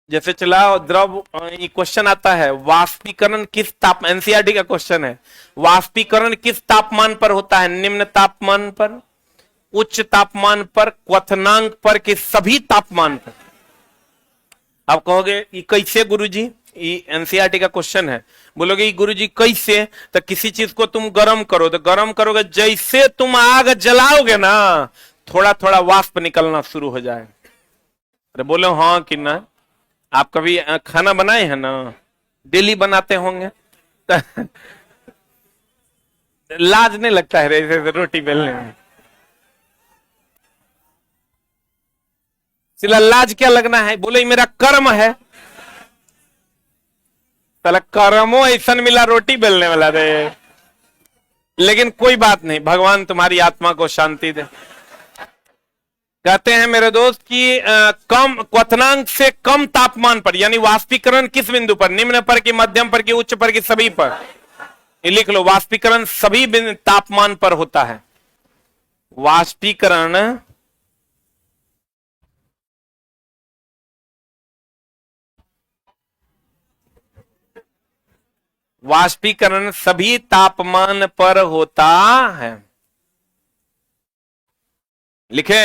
जैसे चला द्रव, ये क्वेश्चन आता है, वाष्पीकरण किस तापमान, एनसीईआरटी का क्वेश्चन है, वाष्पीकरण किस तापमान पर होता है, निम्न तापमान पर, उच्च तापमान पर, क्वथनांक पर, कि सभी तापमान पर। आप कहोगे ये कैसे गुरुजी, ये एनसीईआरटी का क्वेश्चन है। बोलोगे गुरुजी कैसे, तो किसी चीज को तुम गर्म करो तो गर्म करोगे, जैसे तुम आग जलाओगे ना थोड़ा थोड़ा वाष्प निकलना शुरू हो जाएगा। अरे बोलो हाँ कि ना? आप कभी खाना बनाए हैं ना, डेली बनाते होंगे लाज नहीं लगता है ऐसे रोटी बेलने में? सिला लाज क्या लगना है, बोले मेरा कर्म है। साला कर्मो ऐसा मिला रोटी बेलने वाला रे। लेकिन कोई बात नहीं, भगवान तुम्हारी आत्मा को शांति दे। कहते हैं मेरे दोस्त कि कम क्वथनांक से कम तापमान पर, यानी वाष्पीकरण किस बिंदु पर, निम्न पर कि मध्यम पर कि उच्च पर कि सभी पर, ये लिख लो, वाष्पीकरण सभी तापमान पर होता है। वाष्पीकरण वाष्पीकरण सभी तापमान पर होता है। लिखे।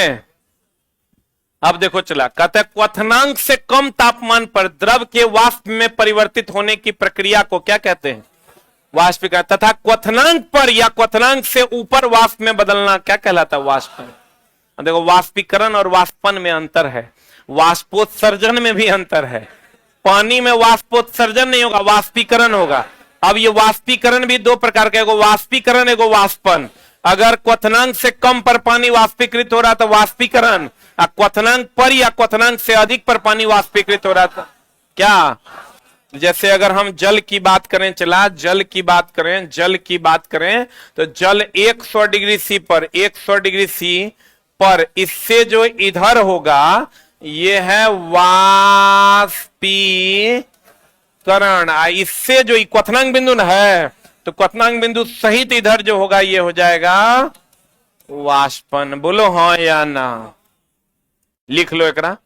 अब देखो चला, कहते हैं क्वथनांक से कम तापमान पर द्रव के वाष्प में परिवर्तित होने की प्रक्रिया को क्या कहते हैं, वाष्पीकरण। तथा क्वथनांक पर या क्वथनांक से ऊपर वाष्प में बदलना क्या कहलाता है, वाष्पन। देखो वाष्पीकरण और वाष्पन में अंतर है, वाष्पोत्सर्जन में भी अंतर है। पानी में वाष्पोत्सर्जन नहीं होगा, वाष्पीकरण होगा। अब ये वाष्पीकरण भी दो प्रकार का, एगो वाष्पीकरण एगो वाष्पन। अगर क्वथनांक से कम पर पानी वाष्पीकृत हो रहा तो वाष्पीकरण, क्वथनांक पर या क्वथनांक से अधिक पर पानी वाष्पीकृत हो रहा था क्या। जैसे अगर हम जल की बात करें, चला जल की बात करें, जल की बात करें तो जल 100 डिग्री सी पर, 100 डिग्री सी पर, इससे जो इधर होगा ये है वाष्पीकरण। इससे जो क्वथनांक बिंदु है तो क्वथनांक बिंदु सहित इधर जो होगा ये हो जाएगा वाष्पन। बोलो हाँ या ना, लिख लो एकरा।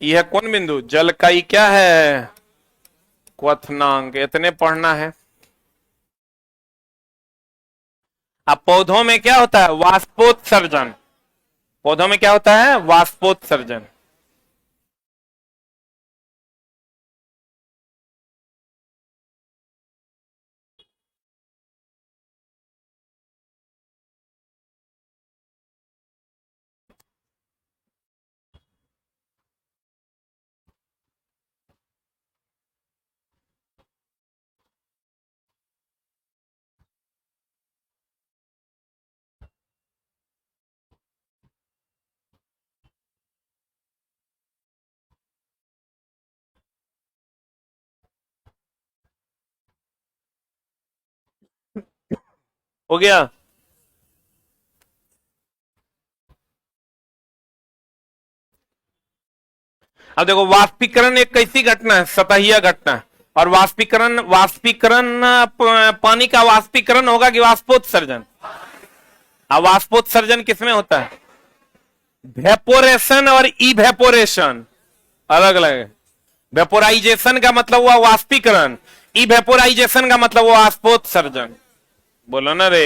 यह कौन बिंदु, जल का ही क्या है, क्वथनांक। इतने पढ़ना है। अब पौधों में क्या होता है, वाष्पोत्सर्जन। पौधों में क्या होता है, वाष्पोत्सर्जन। हो गया। अब देखो वाष्पीकरण एक कैसी घटना है, सतहीय घटना है। और वाष्पीकरण, वाष्पीकरण पानी का वाष्पीकरण होगा कि वाष्पोत्सर्जन। अब वाष्पोत्सर्जन किसमें होता है, वेपोरेशन और इवेपोरेशन अलग अलग है। वेपोराइजेशन का मतलब हुआ वाष्पीकरण, इवेपोराइजेशन का मतलब हुआ वाष्पोत्सर्जन। बोलो ना रे,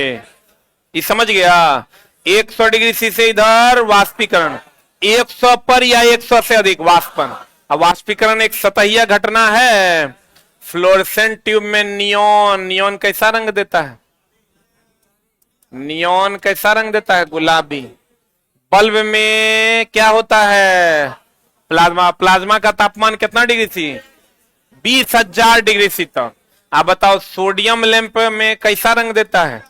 ये समझ गया। 100 डिग्री सी से इधर वाष्पीकरण, 100 पर या 100 से अधिक वाष्पन। अब वाष्पीकरण एक सतहीय घटना है। फ्लोरेसेंट ट्यूब में नियॉन, नियॉन कैसा रंग देता है, नियॉन कैसा रंग देता है, गुलाबी। बल्ब में क्या होता है, प्लाज्मा। प्लाज्मा का तापमान कितना डिग्री सी, 20,000 डिग्री सी तक। आप बताओ सोडियम लैंप में कैसा रंग देता है,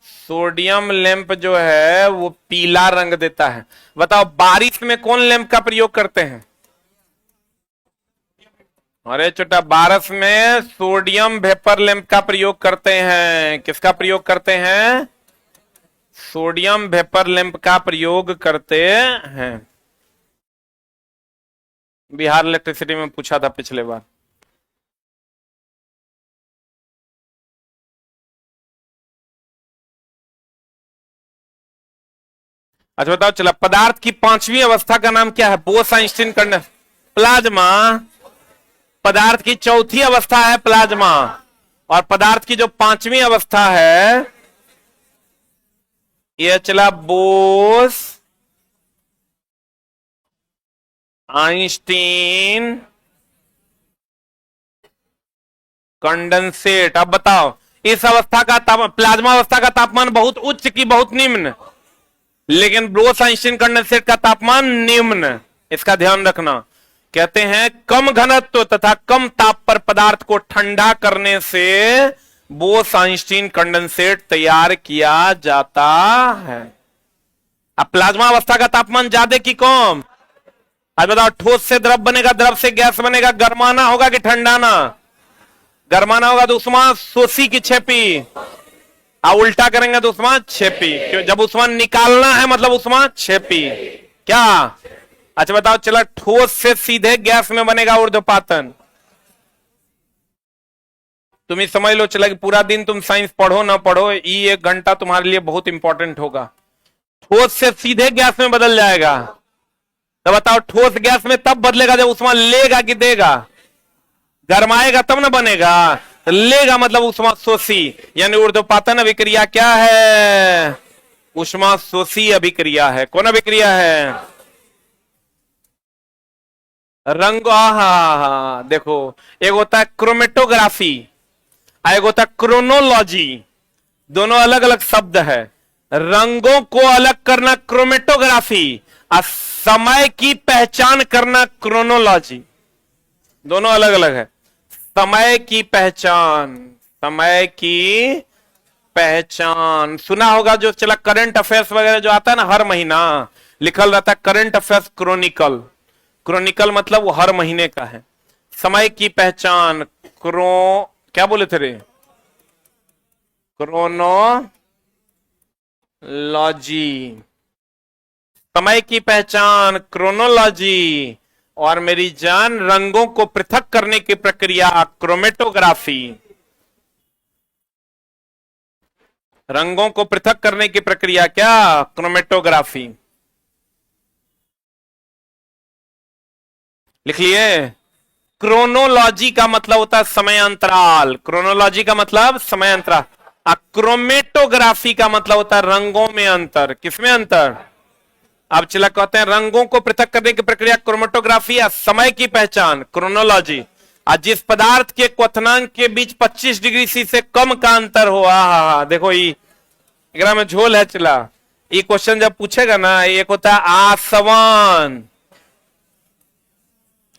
सोडियम लैंप जो है वो पीला रंग देता है। बताओ बारिश में कौन लैंप का प्रयोग करते हैं, अरे छोटा, बारिश में सोडियम वेपर लैंप का प्रयोग करते हैं। किसका प्रयोग करते हैं, सोडियम वेपर लैंप का प्रयोग करते हैं। बिहार इलेक्ट्रिसिटी में पूछा था पिछले बार। अच्छा बताओ चला, पदार्थ की पांचवी अवस्था का नाम क्या है, बोस आइंस्टीन कंडेंसर, प्लाज्मा। पदार्थ की चौथी अवस्था है प्लाज्मा, और पदार्थ की जो पांचवी अवस्था है यह चला बोस आइंस्टीन कंडेंसेट। अब बताओ इस अवस्था का प्लाज्मा अवस्था का तापमान बहुत उच्च की बहुत निम्न, लेकिन बोस आइंस्टीन कंडेंसेट का तापमान निम्न। इसका ध्यान रखना। कहते हैं कम घनत्व तथा कम ताप पर पदार्थ को ठंडा करने से बोस आइंस्टीन कंडेंसेट तैयार किया जाता है। अब प्लाज्मा अवस्था का तापमान ज्यादा की कम, आज बताओ ठोस से द्रव बनेगा, द्रव से गैस बनेगा, गरमाना होगा कि ठंडाना, गरमाना होगा तो उष्मा शोषी की छेपी, और उल्टा करेंगे तो उष्मा छेपी। क्यों, जब उष्मा निकालना है मतलब उष्मा छेपी। क्या? अच्छा बताओ, चला ठोस से सीधे गैस में बनेगा ऊर्ध्वपातन। तुम ही समझ लो, चला कि पूरा दिन तुम साइंस पढ़ो ना पढ़ो, ये 1 घंटा तुम्हारे लिए बहुत इंपॉर्टेंट होगा। ठोस से सीधे गैस में बदल जाएगा। तो बताओ, ठोस गैस में तब बदलेगा जब उष्मा लेगा कि देगा? गरमाएगा तब ना बनेगा। तो लेगा मतलब उष्मा शोषी, यानी ऊर्ध्वपातन अभिक्रिया क्या है? उष्मा शोषी अभिक्रिया है। कौन अभिक्रिया है? रंग। हा, देखो, एक होता है क्रोमेटोग्राफी, एक होता है क्रोनोलॉजी। दोनों अलग अलग शब्द है। रंगों को अलग करना क्रोमेटोग्राफी, और समय की पहचान करना क्रोनोलॉजी। दोनों अलग अलग है। समय की पहचान, समय की पहचान सुना होगा, जो चला करंट अफेयर्स वगैरह जो आता है ना, हर महीना लिखल रहता है करंट अफेयर्स क्रोनिकल। क्रोनिकल मतलब वो हर महीने का है। समय की पहचान, क्या बोले थे रे? क्रोनोलॉजी। समय की पहचान क्रोनोलॉजी, और मेरी जान रंगों को पृथक करने की प्रक्रिया क्रोमेटोग्राफी। रंगों को पृथक करने की प्रक्रिया क्या? क्रोमेटोग्राफी। लिख लिए? क्रोनोलॉजी का मतलब होता है समय अंतराल। क्रोनोलॉजी का मतलब समय अंतराल। क्रोमेटोग्राफी का मतलब होता है रंगों में अंतर। किसमें अंतर? अब चला कहते हैं रंगों को पृथक करने की प्रक्रिया क्रोमेटोग्राफी, या समय की पहचान क्रोनोलॉजी। आज जिस पदार्थ के क्वथनांक के बीच 25 डिग्री सी से कम का अंतर हो, देखो ये एकरा में झोल है। चला ये क्वेश्चन जब पूछेगा ना, एक होता है आसवन,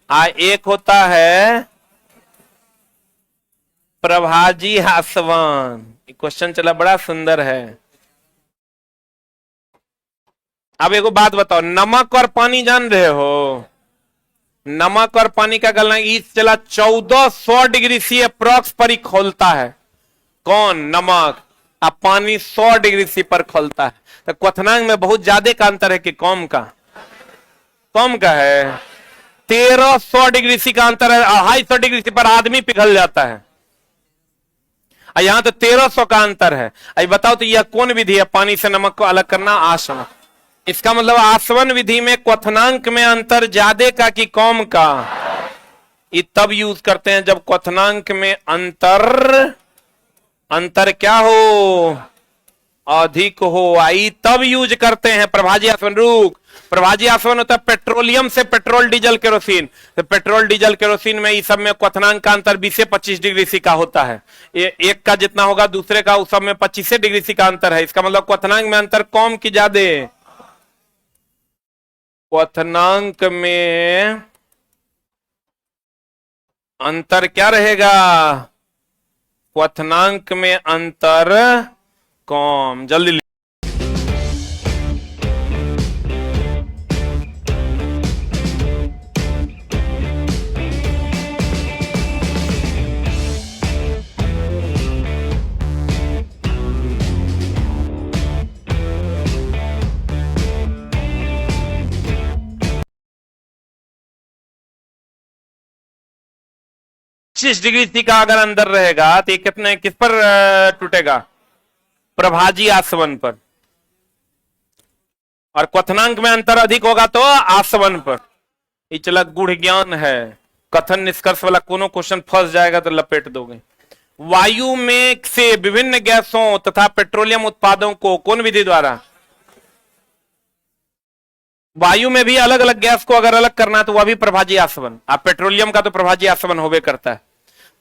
एक होता है प्रभाजी आसवन। ये क्वेश्चन चला बड़ा सुंदर है। अब एगो बात बताओ, नमक और पानी जान रहे हो? नमक और पानी का गलना इस चला 1400 डिग्री सी अप्रॉक्स पर ही खोलता है। कौन? नमक। अब पानी 100 डिग्री सी पर खोलता है। तो क्वथनांक में बहुत ज्यादा का अंतर है कि कम का? कम का है। 1300 डिग्री सी का अंतर है। 250 डिग्री सी पर आदमी पिघल जाता है, यहां तो 1300 का अंतर है। अब बताओ तो यह कौन विधि है पानी से नमक को अलग करना? आसवन। इसका मतलब आसवन विधि में क्वथनांक में अंतर ज्यादा का कि कम का? ये तब यूज करते हैं जब क्वथनांक में अंतर क्या हो? अधिक हो। आई तब यूज करते हैं प्रभाजी आसवन। रुक, प्रभाजी आसवन होता है पेट्रोलियम से पेट्रोल डीजल केरोसिन। तो पेट्रोल डीजल केरोसिन में इस सब में क्वथनांक का अंतर 20 से 25 डिग्री सी का होता है। एक का जितना होगा दूसरे का उस सब में 25 डिग्री सी का अंतर है। इसका मतलब क्वथनांक में अंतर कम की ज्यादा? क्वथनांक में अंतर क्या रहेगा? क्वथनांक में अंतर कम। जल्दी 25 डिग्री सी का अगर अंदर रहेगा तो ये कितने किस पर टूटेगा? प्रभाजी आसवन पर। और क्वथनांक में अंतर अधिक होगा तो आसवन पर। ये चला गूढ़ ज्ञान है, कथन निष्कर्ष वाला कोनो क्वेश्चन फंस जाएगा तो लपेट दोगे। वायु में से विभिन्न गैसों तथा पेट्रोलियम उत्पादों को कौन विधि द्वारा? वायु में भी अलग अलग गैस को अगर अलग करना है तो वह भी प्रभाजी आसवन। आप पेट्रोलियम का तो प्रभाजी आसवन होवे करता है।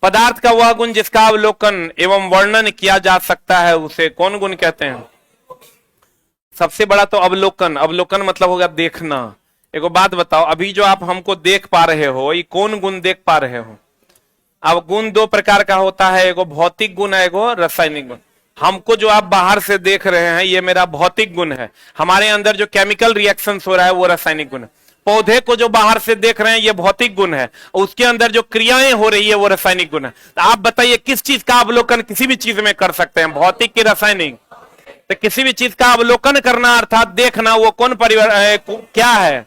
पदार्थ का वह गुण जिसका अवलोकन एवं वर्णन किया जा सकता है उसे कौन गुण कहते हैं? सबसे बड़ा तो अवलोकन। अवलोकन मतलब होगा देखना। एगो बात बताओ, अभी जो आप हमको देख पा रहे हो, ये कौन गुण देख पा रहे हो? अब गुण दो प्रकार का होता है, एगो भौतिक गुण है, एगो रासायनिक गुण। हमको जो आप बाहर से देख रहे हैं ये मेरा भौतिक गुण है। हमारे अंदर जो केमिकल रिएक्शंस हो रहा है वो रासायनिक गुण है। पौधे को जो बाहर से देख रहे हैं ये भौतिक गुण है, और उसके अंदर जो क्रियाएं हो रही है वो रासायनिक गुण है। तो आप बताइए किस चीज का अवलोकन किसी भी चीज में कर सकते हैं, भौतिक की रासायनिक? तो किसी भी चीज का अवलोकन करना अर्थात देखना, वो कौन क्या है?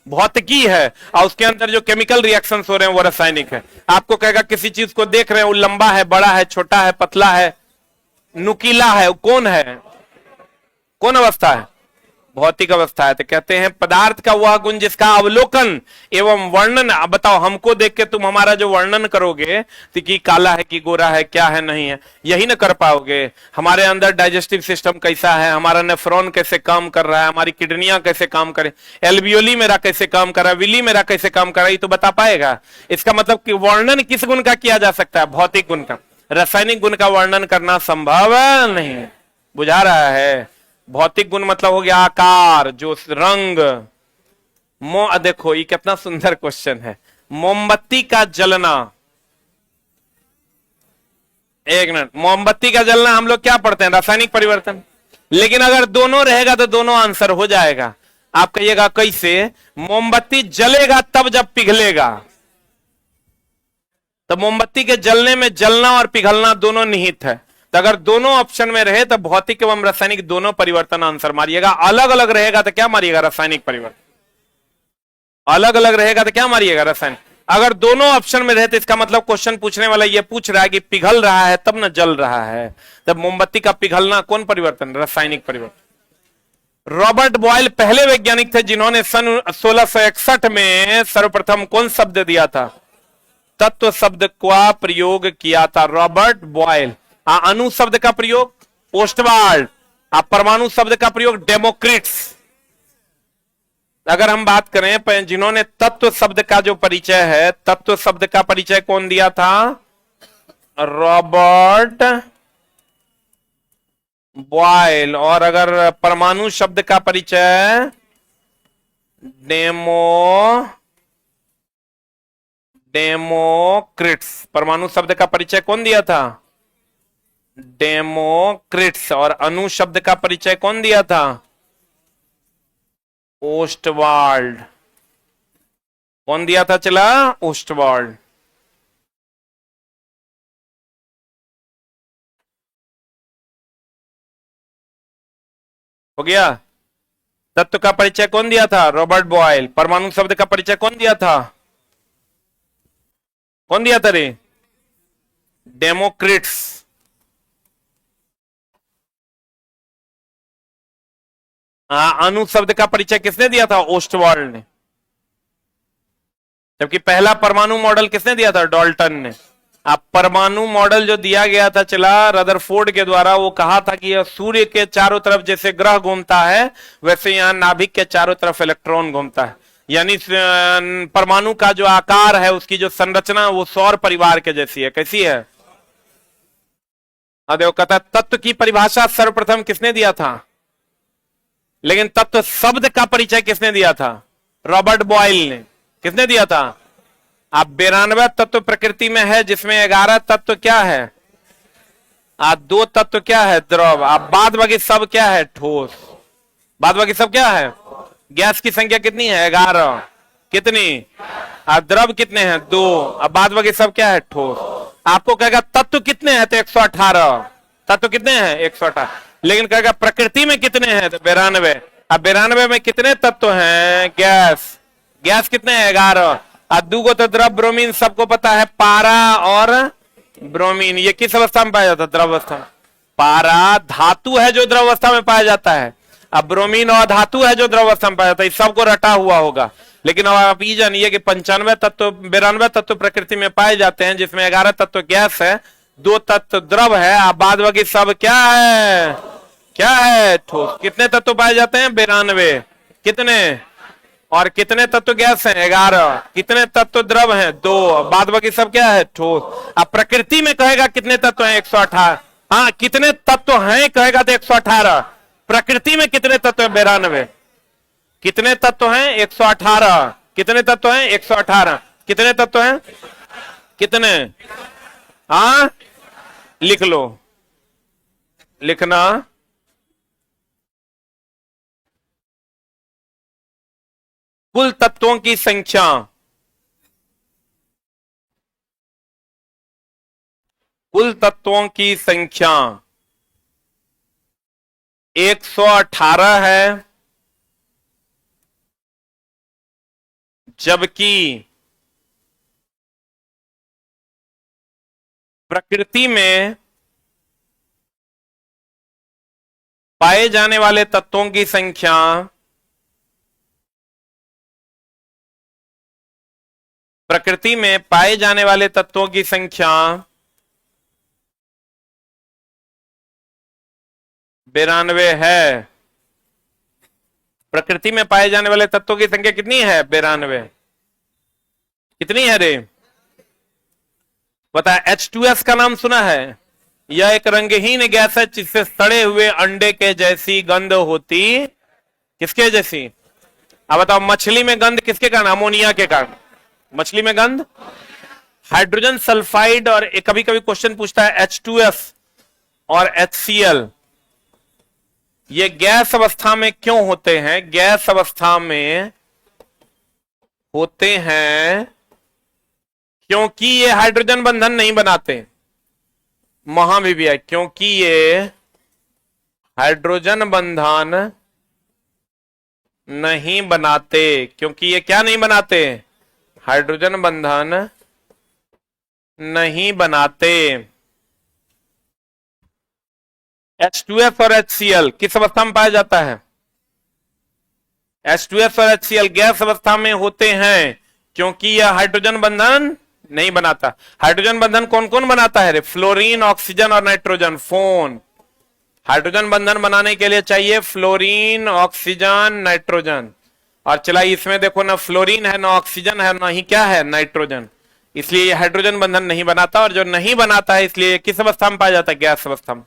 भौतिकी है। और उसके अंदर जो केमिकल रिएक्शंस हो रहे हैं वो रासायनिक है। आपको कहेगा किसी चीज को देख रहे हैं, वो लंबा है, बड़ा है, छोटा है, पतला है, नुकीला है, वो कौन है? कौन अवस्था है? भौतिक अवस्था है। तो कहते हैं पदार्थ का वह गुण जिसका अवलोकन एवं वर्णन। अब बताओ, हमको देख के तुम हमारा जो वर्णन करोगे तो कि काला है कि गोरा है, क्या है, नहीं है, यही ना कर पाओगे। हमारे अंदर डाइजेस्टिव सिस्टम कैसा है, हमारा नेफ्रॉन कैसे काम कर रहा है, हमारी किडनियां कैसे काम करे, एल्वियोली मेरा कैसे काम कर रहा है, विली मेरा कैसे काम कर रहा है, ये तो बता पाएगा। इसका मतलब कि वर्णन किस गुण का किया जा सकता है? भौतिक गुण का। रासायनिक गुण का वर्णन करना संभव नहीं। बुझा रहा है? भौतिक गुण मतलब हो गया आकार, जो रंग। देखो ये कितना सुंदर क्वेश्चन है। मोमबत्ती का जलना, एक मिनट, मोमबत्ती का जलना हम लोग क्या पढ़ते हैं? रासायनिक परिवर्तन। लेकिन अगर दोनों रहेगा तो दोनों आंसर हो जाएगा। आप कहिएगा कैसे? मोमबत्ती जलेगा तब जब पिघलेगा। तो मोमबत्ती के जलने में जलना और पिघलना दोनों निहित है। तो अगर दोनों ऑप्शन में रहे तो भौतिक एवं रासायनिक दोनों परिवर्तन आंसर मारिएगा। अलग अलग रहेगा तो क्या मारिएगा? रासायनिक परिवर्तन। अलग अलग रहेगा तो क्या मारिएगा? रासायनिक। अगर दोनों ऑप्शन में रहे तो इसका मतलब क्वेश्चन पूछने वाला ये पूछ रहा है कि पिघल रहा है तब न जल रहा है। तब मोमबत्ती का पिघलना कौन परिवर्तन? रासायनिक परिवर्तन। रॉबर्ट बॉयल पहले वैज्ञानिक थे जिन्होंने सन 1661 में सर्वप्रथम कौन शब्द दिया था? तत्व शब्द का प्रयोग किया था रॉबर्ट बॉयल। अणु शब्द का प्रयोग ओस्टवाल्ड। परमाणु शब्द का प्रयोग डेमोक्रिट्स। अगर हम बात करें जिन्होंने तत्व शब्द का जो परिचय है, तत्व शब्द का परिचय कौन दिया था? Robert Boyle. और अगर परमाणु शब्द का परिचय डेमोक्रिट्स। परमाणु शब्द का परिचय कौन दिया था? डेमोक्रिट्स। और अणु शब्द का परिचय कौन दिया था? ओस्टवाल्ड। कौन दिया था? चला ओस्टवाल्ड। हो गया। तत्व का परिचय कौन दिया था? Robert Boyle. परमाणु शब्द का परिचय कौन दिया था? कौन दिया था रे? डेमोक्रिट्स। अणु शब्द का परिचय किसने दिया था? ओस्टवाल्ड ने। जबकि पहला परमाणु मॉडल किसने दिया था? डाल्टन ने। अब परमाणु मॉडल जो दिया गया था चला रदरफोर्ड के द्वारा, वो कहा था कि यह सूर्य के चारों तरफ जैसे ग्रह घूमता है वैसे यहां नाभिक के चारों तरफ इलेक्ट्रॉन घूमता है। यानी परमाणु का जो आकार है, उसकी जो संरचना वो सौर परिवार के जैसी है। कैसी है? देखो कहता तत्व की परिभाषा सर्वप्रथम किसने दिया था? लेकिन तत्व शब्द का परिचय किसने दिया था? रॉबर्ट बॉयल ने। किसने दिया था? अब 92 तत्व प्रकृति में है, जिसमें 11 तत्व क्या है? 2 तत्व क्या है? द्रव। अब बाद बाकी सब क्या है? ठोस। बाद बाकी सब क्या है? गैस की संख्या कितनी है? 11। कितनी? द्रव कितने हैं? 2। अब बाद बाकी सब क्या है? ठोस। आपको कहेगा तत्व कितने हैं? तो 118। तत्व कितने हैं? 118। लेकिन कहेगा प्रकृति में कितने हैं? तो 92। अब 92 में कितने तत्व हैं? गैस। गैस कितने हैं? 11। दूगो तो द्रव ब्रोमीन, सबको पता है, पारा और ब्रोमीन। ये किस अवस्था में पाया जाता है? द्रव अवस्था में। पारा धातु है जो द्रव अवस्था में पाया जाता है। अब ब्रोमीन और धातु है जो द्रव अवस्था में पाया जाता है। इस सबको रटा हुआ होगा। लेकिन अब आप ये जानिए कि 95 तत्व 92 तत्व प्रकृति में पाए जाते हैं, जिसमें 11 तत्व गैस है, 2 तत्व द्रव है। अब बाद बाकी सब क्या है? क्या है? ठोस। कितने तत्व पाए जाते हैं? 92। कितने? और कितने तत्व गैस हैं? 11। कितने तत्व द्रव हैं? 2। बाद बाकी सब क्या है? ठोस। अब प्रकृति में कहेगा कितने तत्व हैं? 118। हाँ, कितने तत्व हैं कहेगा तो 118। प्रकृति में कितने तत्व हैं? 92। कितने तत्व हैं? 118। कितने तत्व हैं? 118। कितने तत्व हैं? कितने? हाँ, लिख लो। लिखना। कुल तत्वों की संख्या। कुल तत्वों की संख्या 118 है, जबकि प्रकृति में पाए जाने वाले तत्वों की संख्या प्रकृति में पाए जाने वाले तत्वों की संख्या 92 है। प्रकृति में पाए जाने वाले तत्वों की संख्या कितनी है? 92। कितनी है रे? बता। H2S का नाम सुना है? यह एक रंगहीन गैस है जिससे सड़े हुए अंडे के जैसी गंध होती। किसके जैसी? अब बताओ, मछली में गंध किसके कारण? अमोनिया के कारण। मछली में गंध। हाइड्रोजन सल्फाइड और कभी कभी क्वेश्चन पूछता है H2S और HCl, ये गैस अवस्था में क्यों होते हैं? गैस अवस्था में होते हैं क्योंकि ये हाइड्रोजन बंधन नहीं बनाते। वहां भी है, क्योंकि ये हाइड्रोजन बंधन नहीं बनाते। क्योंकि ये क्या नहीं बनाते? हाइड्रोजन बंधन नहीं बनाते। H2S और HCl किस अवस्था में पाया जाता है? H2S और HCl गैस अवस्था में होते हैं क्योंकि यह हाइड्रोजन बंधन नहीं बनाता। हाइड्रोजन बंधन कौन कौन बनाता है रे? फ्लोरीन, ऑक्सीजन और नाइट्रोजन। फोन। हाइड्रोजन बंधन बनाने के लिए चाहिए फ्लोरीन, ऑक्सीजन, नाइट्रोजन। और चला इसमें देखो, ना फ्लोरीन है, ना ऑक्सीजन है, ना ही क्या है? नाइट्रोजन। इसलिए ये हाइड्रोजन बंधन नहीं बनाता, और जो नहीं बनाता है इसलिए किस अवस्था में पाया जाता है? गैस अवस्था में।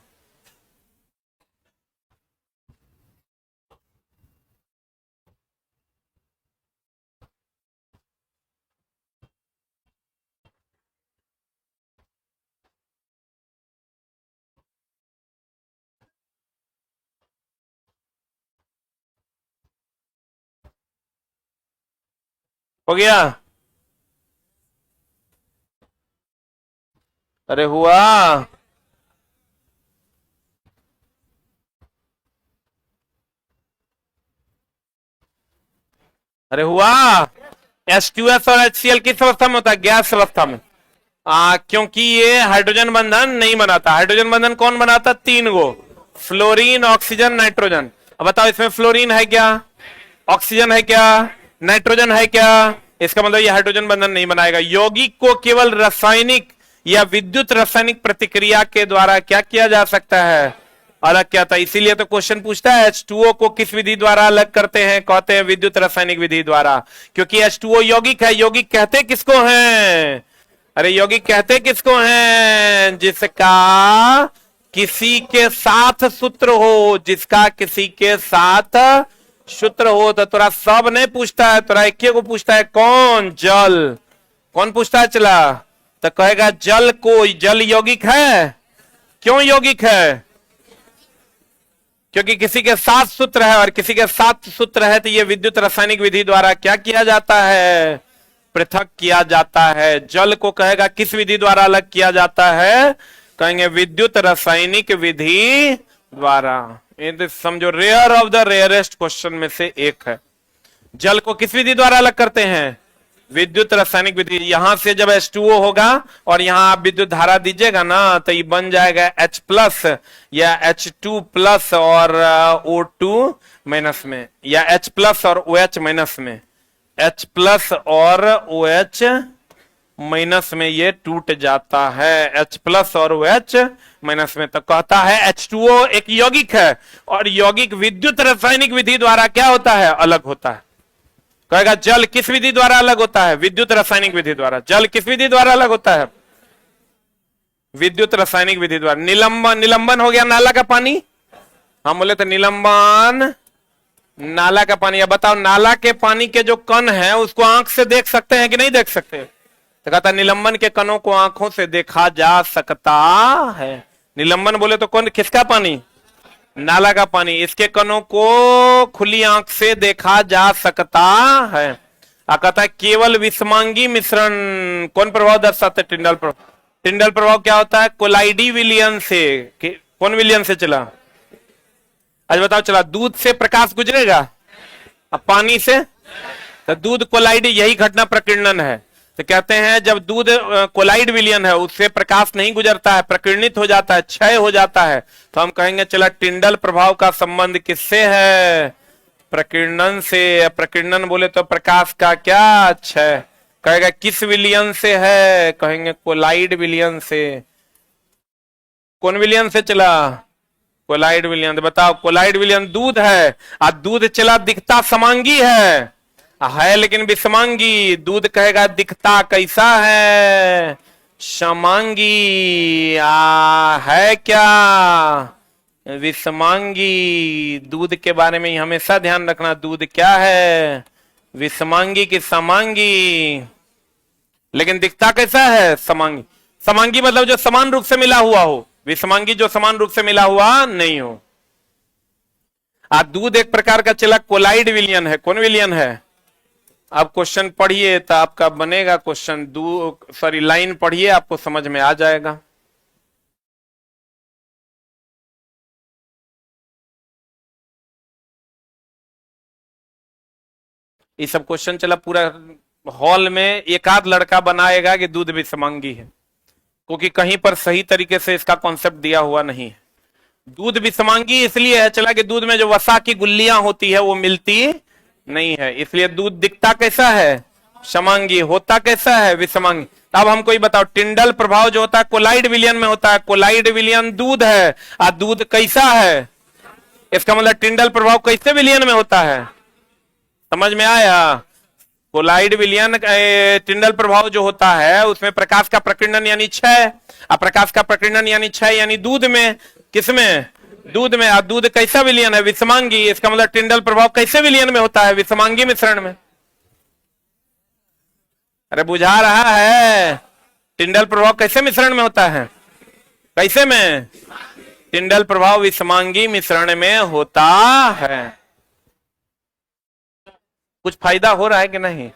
हो गया? अरे हुआ? अरे हुआ? H2S और HCl किस अवस्था में होता है? गैस अवस्था में। क्योंकि ये हाइड्रोजन बंधन नहीं बनाता। हाइड्रोजन बंधन कौन बनाता? 3 गो, फ्लोरीन, ऑक्सीजन, नाइट्रोजन। अब बताओ, इसमें फ्लोरीन है क्या? ऑक्सीजन है क्या? नाइट्रोजन है क्या? इसका मतलब ये हाइड्रोजन बंधन नहीं बनाएगा। यौगिक को केवल रासायनिक या विद्युत रासायनिक प्रतिक्रिया के द्वारा क्या किया जा सकता है? अलग किया था। इसीलिए तो क्वेश्चन पूछता है H2O को किस विधि द्वारा अलग करते हैं? कहते हैं विद्युत रासायनिक विधि द्वारा। क्योंकि H2O यौगिक है। यौगिक कहते किसको हैं? अरे यौगिक कहते किसको हैं? जिसका किसी के साथ सूत्र हो। जिसका किसी के साथ सूत्र हो। तो तोरा सब नहीं पूछता है, तोरा एक को पूछता है। कौन? जल। कौन पूछता है? चला तो कहेगा जल को। जल यौगिक है। क्यों यौगिक है? क्योंकि किसी के साथ सूत्र है, और किसी के साथ सूत्र है तो ये विद्युत रासायनिक विधि द्वारा क्या किया जाता है? पृथक किया जाता है। जल को कहेगा किस विधि द्वारा अलग किया जाता है? कहेंगे विद्युत रासायनिक विधि द्वारा। ये समझो rare of the rarest question में से एक है। जल को किस विधि द्वारा अलग करते हैं? विद्युत रासायनिक विधि। यहां से जब H2O होगा और यहां आप विद्युत धारा दीजिएगा ना, तो ये बन जाएगा H प्लस या H2 प्लस और O2 माइनस में, या H प्लस और OH माइनस में। H प्लस और OH माइनस में ये टूट जाता है। H प्लस और OH माइनस में। तो कहता है H2O एक यौगिक है, और यौगिक विद्युत रासायनिक विधि द्वारा क्या होता है? अलग होता है। कहेगा जल किस विधि द्वारा अलग होता है? विद्युत रासायनिक विधि द्वारा। जल किस विधि द्वारा अलग होता है? विद्युत रासायनिक विधि द्वारा। निलंबन। निलंबन हो गया नाला का पानी। हम बोले तो निलंबन नाला का पानी। अब बताओ, नाला के पानी के जो कण है उसको आंख से देख सकते हैं कि नहीं देख सकते? तो कहता है निलंबन के कणों को आंखों से देखा जा सकता है। निलंबन बोले तो कौन? किसका पानी? नाला का पानी। इसके कणों को खुली आंख से देखा जा सकता है। कहता है केवल विषमांगी मिश्रण। कौन प्रभाव दर्शाते? टिंडल प्रभाव। टिंडल प्रभाव क्या होता है? कोलाइडी विलियन से। कौन विलियन से? चला आज बताओ, चला दूध से प्रकाश गुजरेगा? अब पानी से? तो दूध कोलाइड, यही घटना प्रकीर्णन है। तो कहते हैं जब दूध कोलाइड विलयन है, उससे प्रकाश नहीं गुजरता है, प्रकीर्णित हो जाता है, क्षय हो जाता है, तो हम कहेंगे चला टिंडल प्रभाव का संबंध किससे है? प्रकीर्णन से। प्रकीर्णन बोले तो प्रकाश का क्या क्षय। कहेगा किस विलयन से है? कहेंगे कोलाइड विलयन से। कौन विलयन से चला? कोलाइड विलयन। बताओ, कोलाइड विलयन दूध है, और दूध चला दिखता समांगी है लेकिन विषमांगी। दूध कहेगा दिखता कैसा है? समांगी। है क्या? विषमांगी। दूध के बारे में हमेशा ध्यान रखना, दूध क्या है? विषमांगी की समांगी। लेकिन दिखता कैसा है? समांगी। समांगी मतलब जो समान रूप से मिला हुआ हो, विषमांगी जो समान रूप से मिला हुआ नहीं हो। दूध एक प्रकार का चला कोलाइड विलयन है। कौन विलयन है? आप क्वेश्चन पढ़िए तो आपका बनेगा क्वेश्चन, लाइन पढ़िए, आपको समझ में आ जाएगा। ये सब क्वेश्चन चला पूरा हॉल में एक आध लड़का बनाएगा कि दूध विषमांगी है, क्योंकि कहीं पर सही तरीके से इसका कॉन्सेप्ट दिया हुआ नहीं है। दूध विषमांगी इसलिए है चला कि दूध में जो वसा की गुल्लियां होती है वो मिलती नहीं है, इसलिए दूध दिखता कैसा है? समांगी। होता कैसा है? विषमांगी। अब हमको ये बताओ, टिंडल प्रभाव जो होता है कोलाइड विलयन में होता है। कोलाइड विलयन दूध है, और दूध कैसा है? इसका मतलब टिंडल प्रभाव कैसे विलयन में होता है? समझ में आया? कोलाइड विलयन टिंडल प्रभाव जो होता है उसमें प्रकाश का प्रकीर्णन यानी क्षय, और प्रकाश का प्रकीर्णन यानी क्षय यानी दूध में। किसमें? दूध में। और दूध कैसा विलयन है? विषमांगी। इसका मतलब टिंडल प्रभाव कैसे विलयन में होता है? विषमांगी मिश्रण में। अरे बुझा रहा है? टिंडल प्रभाव कैसे मिश्रण में होता है? कैसे में? टिंडल प्रभाव विषमांगी मिश्रण में होता है। कुछ फायदा हो रहा है कि नहीं?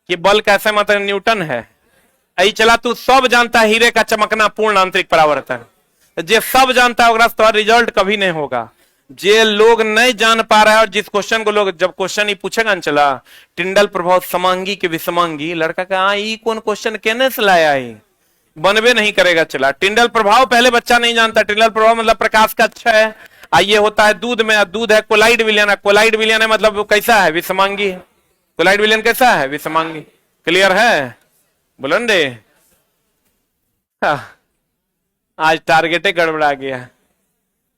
कि बल कैसे मतलब न्यूटन है। आई चला तू सब जानता है हीरे का चमकना पूर्ण आंतरिक परावर्तन। जे सब जानता है तो रिजल्ट कभी नहीं होगा। जे लोग नहीं जान पा रहा है, और जिस क्वेश्चन को लोग जब क्वेश्चन ही पूछेगा न चला टिंडल प्रभाव समांगी के विषमांगी, लड़का का ई कौन क्वेश्चन कहने से लाया? बनबे नहीं करेगा। चला टिंडल प्रभाव पहले बच्चा नहीं जानता। टिंडल प्रभाव मतलब प्रकाश का क्षय। ये होता है दूध में, दूध है कोलाइड विलयन। कोलाइड विलयन है मतलब वो कैसा है? विषमांगी। कोलाइड विलयन कैसा है? विषमांगी। क्लियर है? बुलंद दे। आज टारगेट गड़बड़ा गया।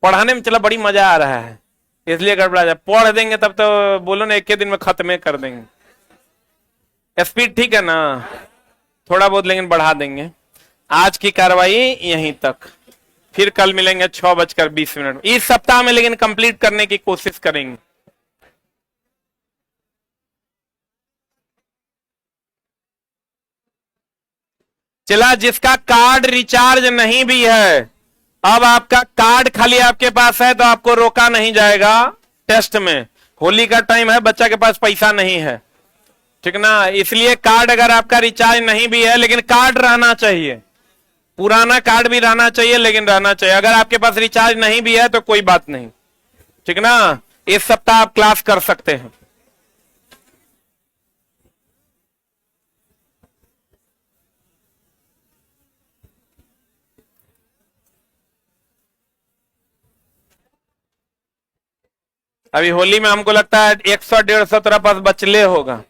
पढ़ाने में चला बड़ी मजा आ रहा है, इसलिए गड़बड़ा जाए। पढ़ देंगे तब तो बोलो ना एक ही दिन में खत्म कर देंगे। स्पीड ठीक है ना? थोड़ा बहुत लेकिन बढ़ा देंगे। आज की कार्रवाई यहीं तक, फिर कल मिलेंगे 6:20 इस सप्ताह में, लेकिन कंप्लीट करने की कोशिश करेंगे। चला जिसका कार्ड रिचार्ज नहीं भी है, अब आपका कार्ड खाली आपके पास है तो आपको रोका नहीं जाएगा टेस्ट में। होली का टाइम है, बच्चा के पास पैसा नहीं है, ठीक ना? इसलिए कार्ड अगर आपका रिचार्ज नहीं भी है, लेकिन कार्ड रहना चाहिए। पुराना कार्ड भी रहना चाहिए, लेकिन रहना चाहिए। अगर आपके पास रिचार्ज नहीं भी है तो कोई बात नहीं, ठीक ना? इस सप्ताह आप क्लास कर सकते हैं। अभी होली में हमको लगता है 100-150 तेरा पास बचले होगा।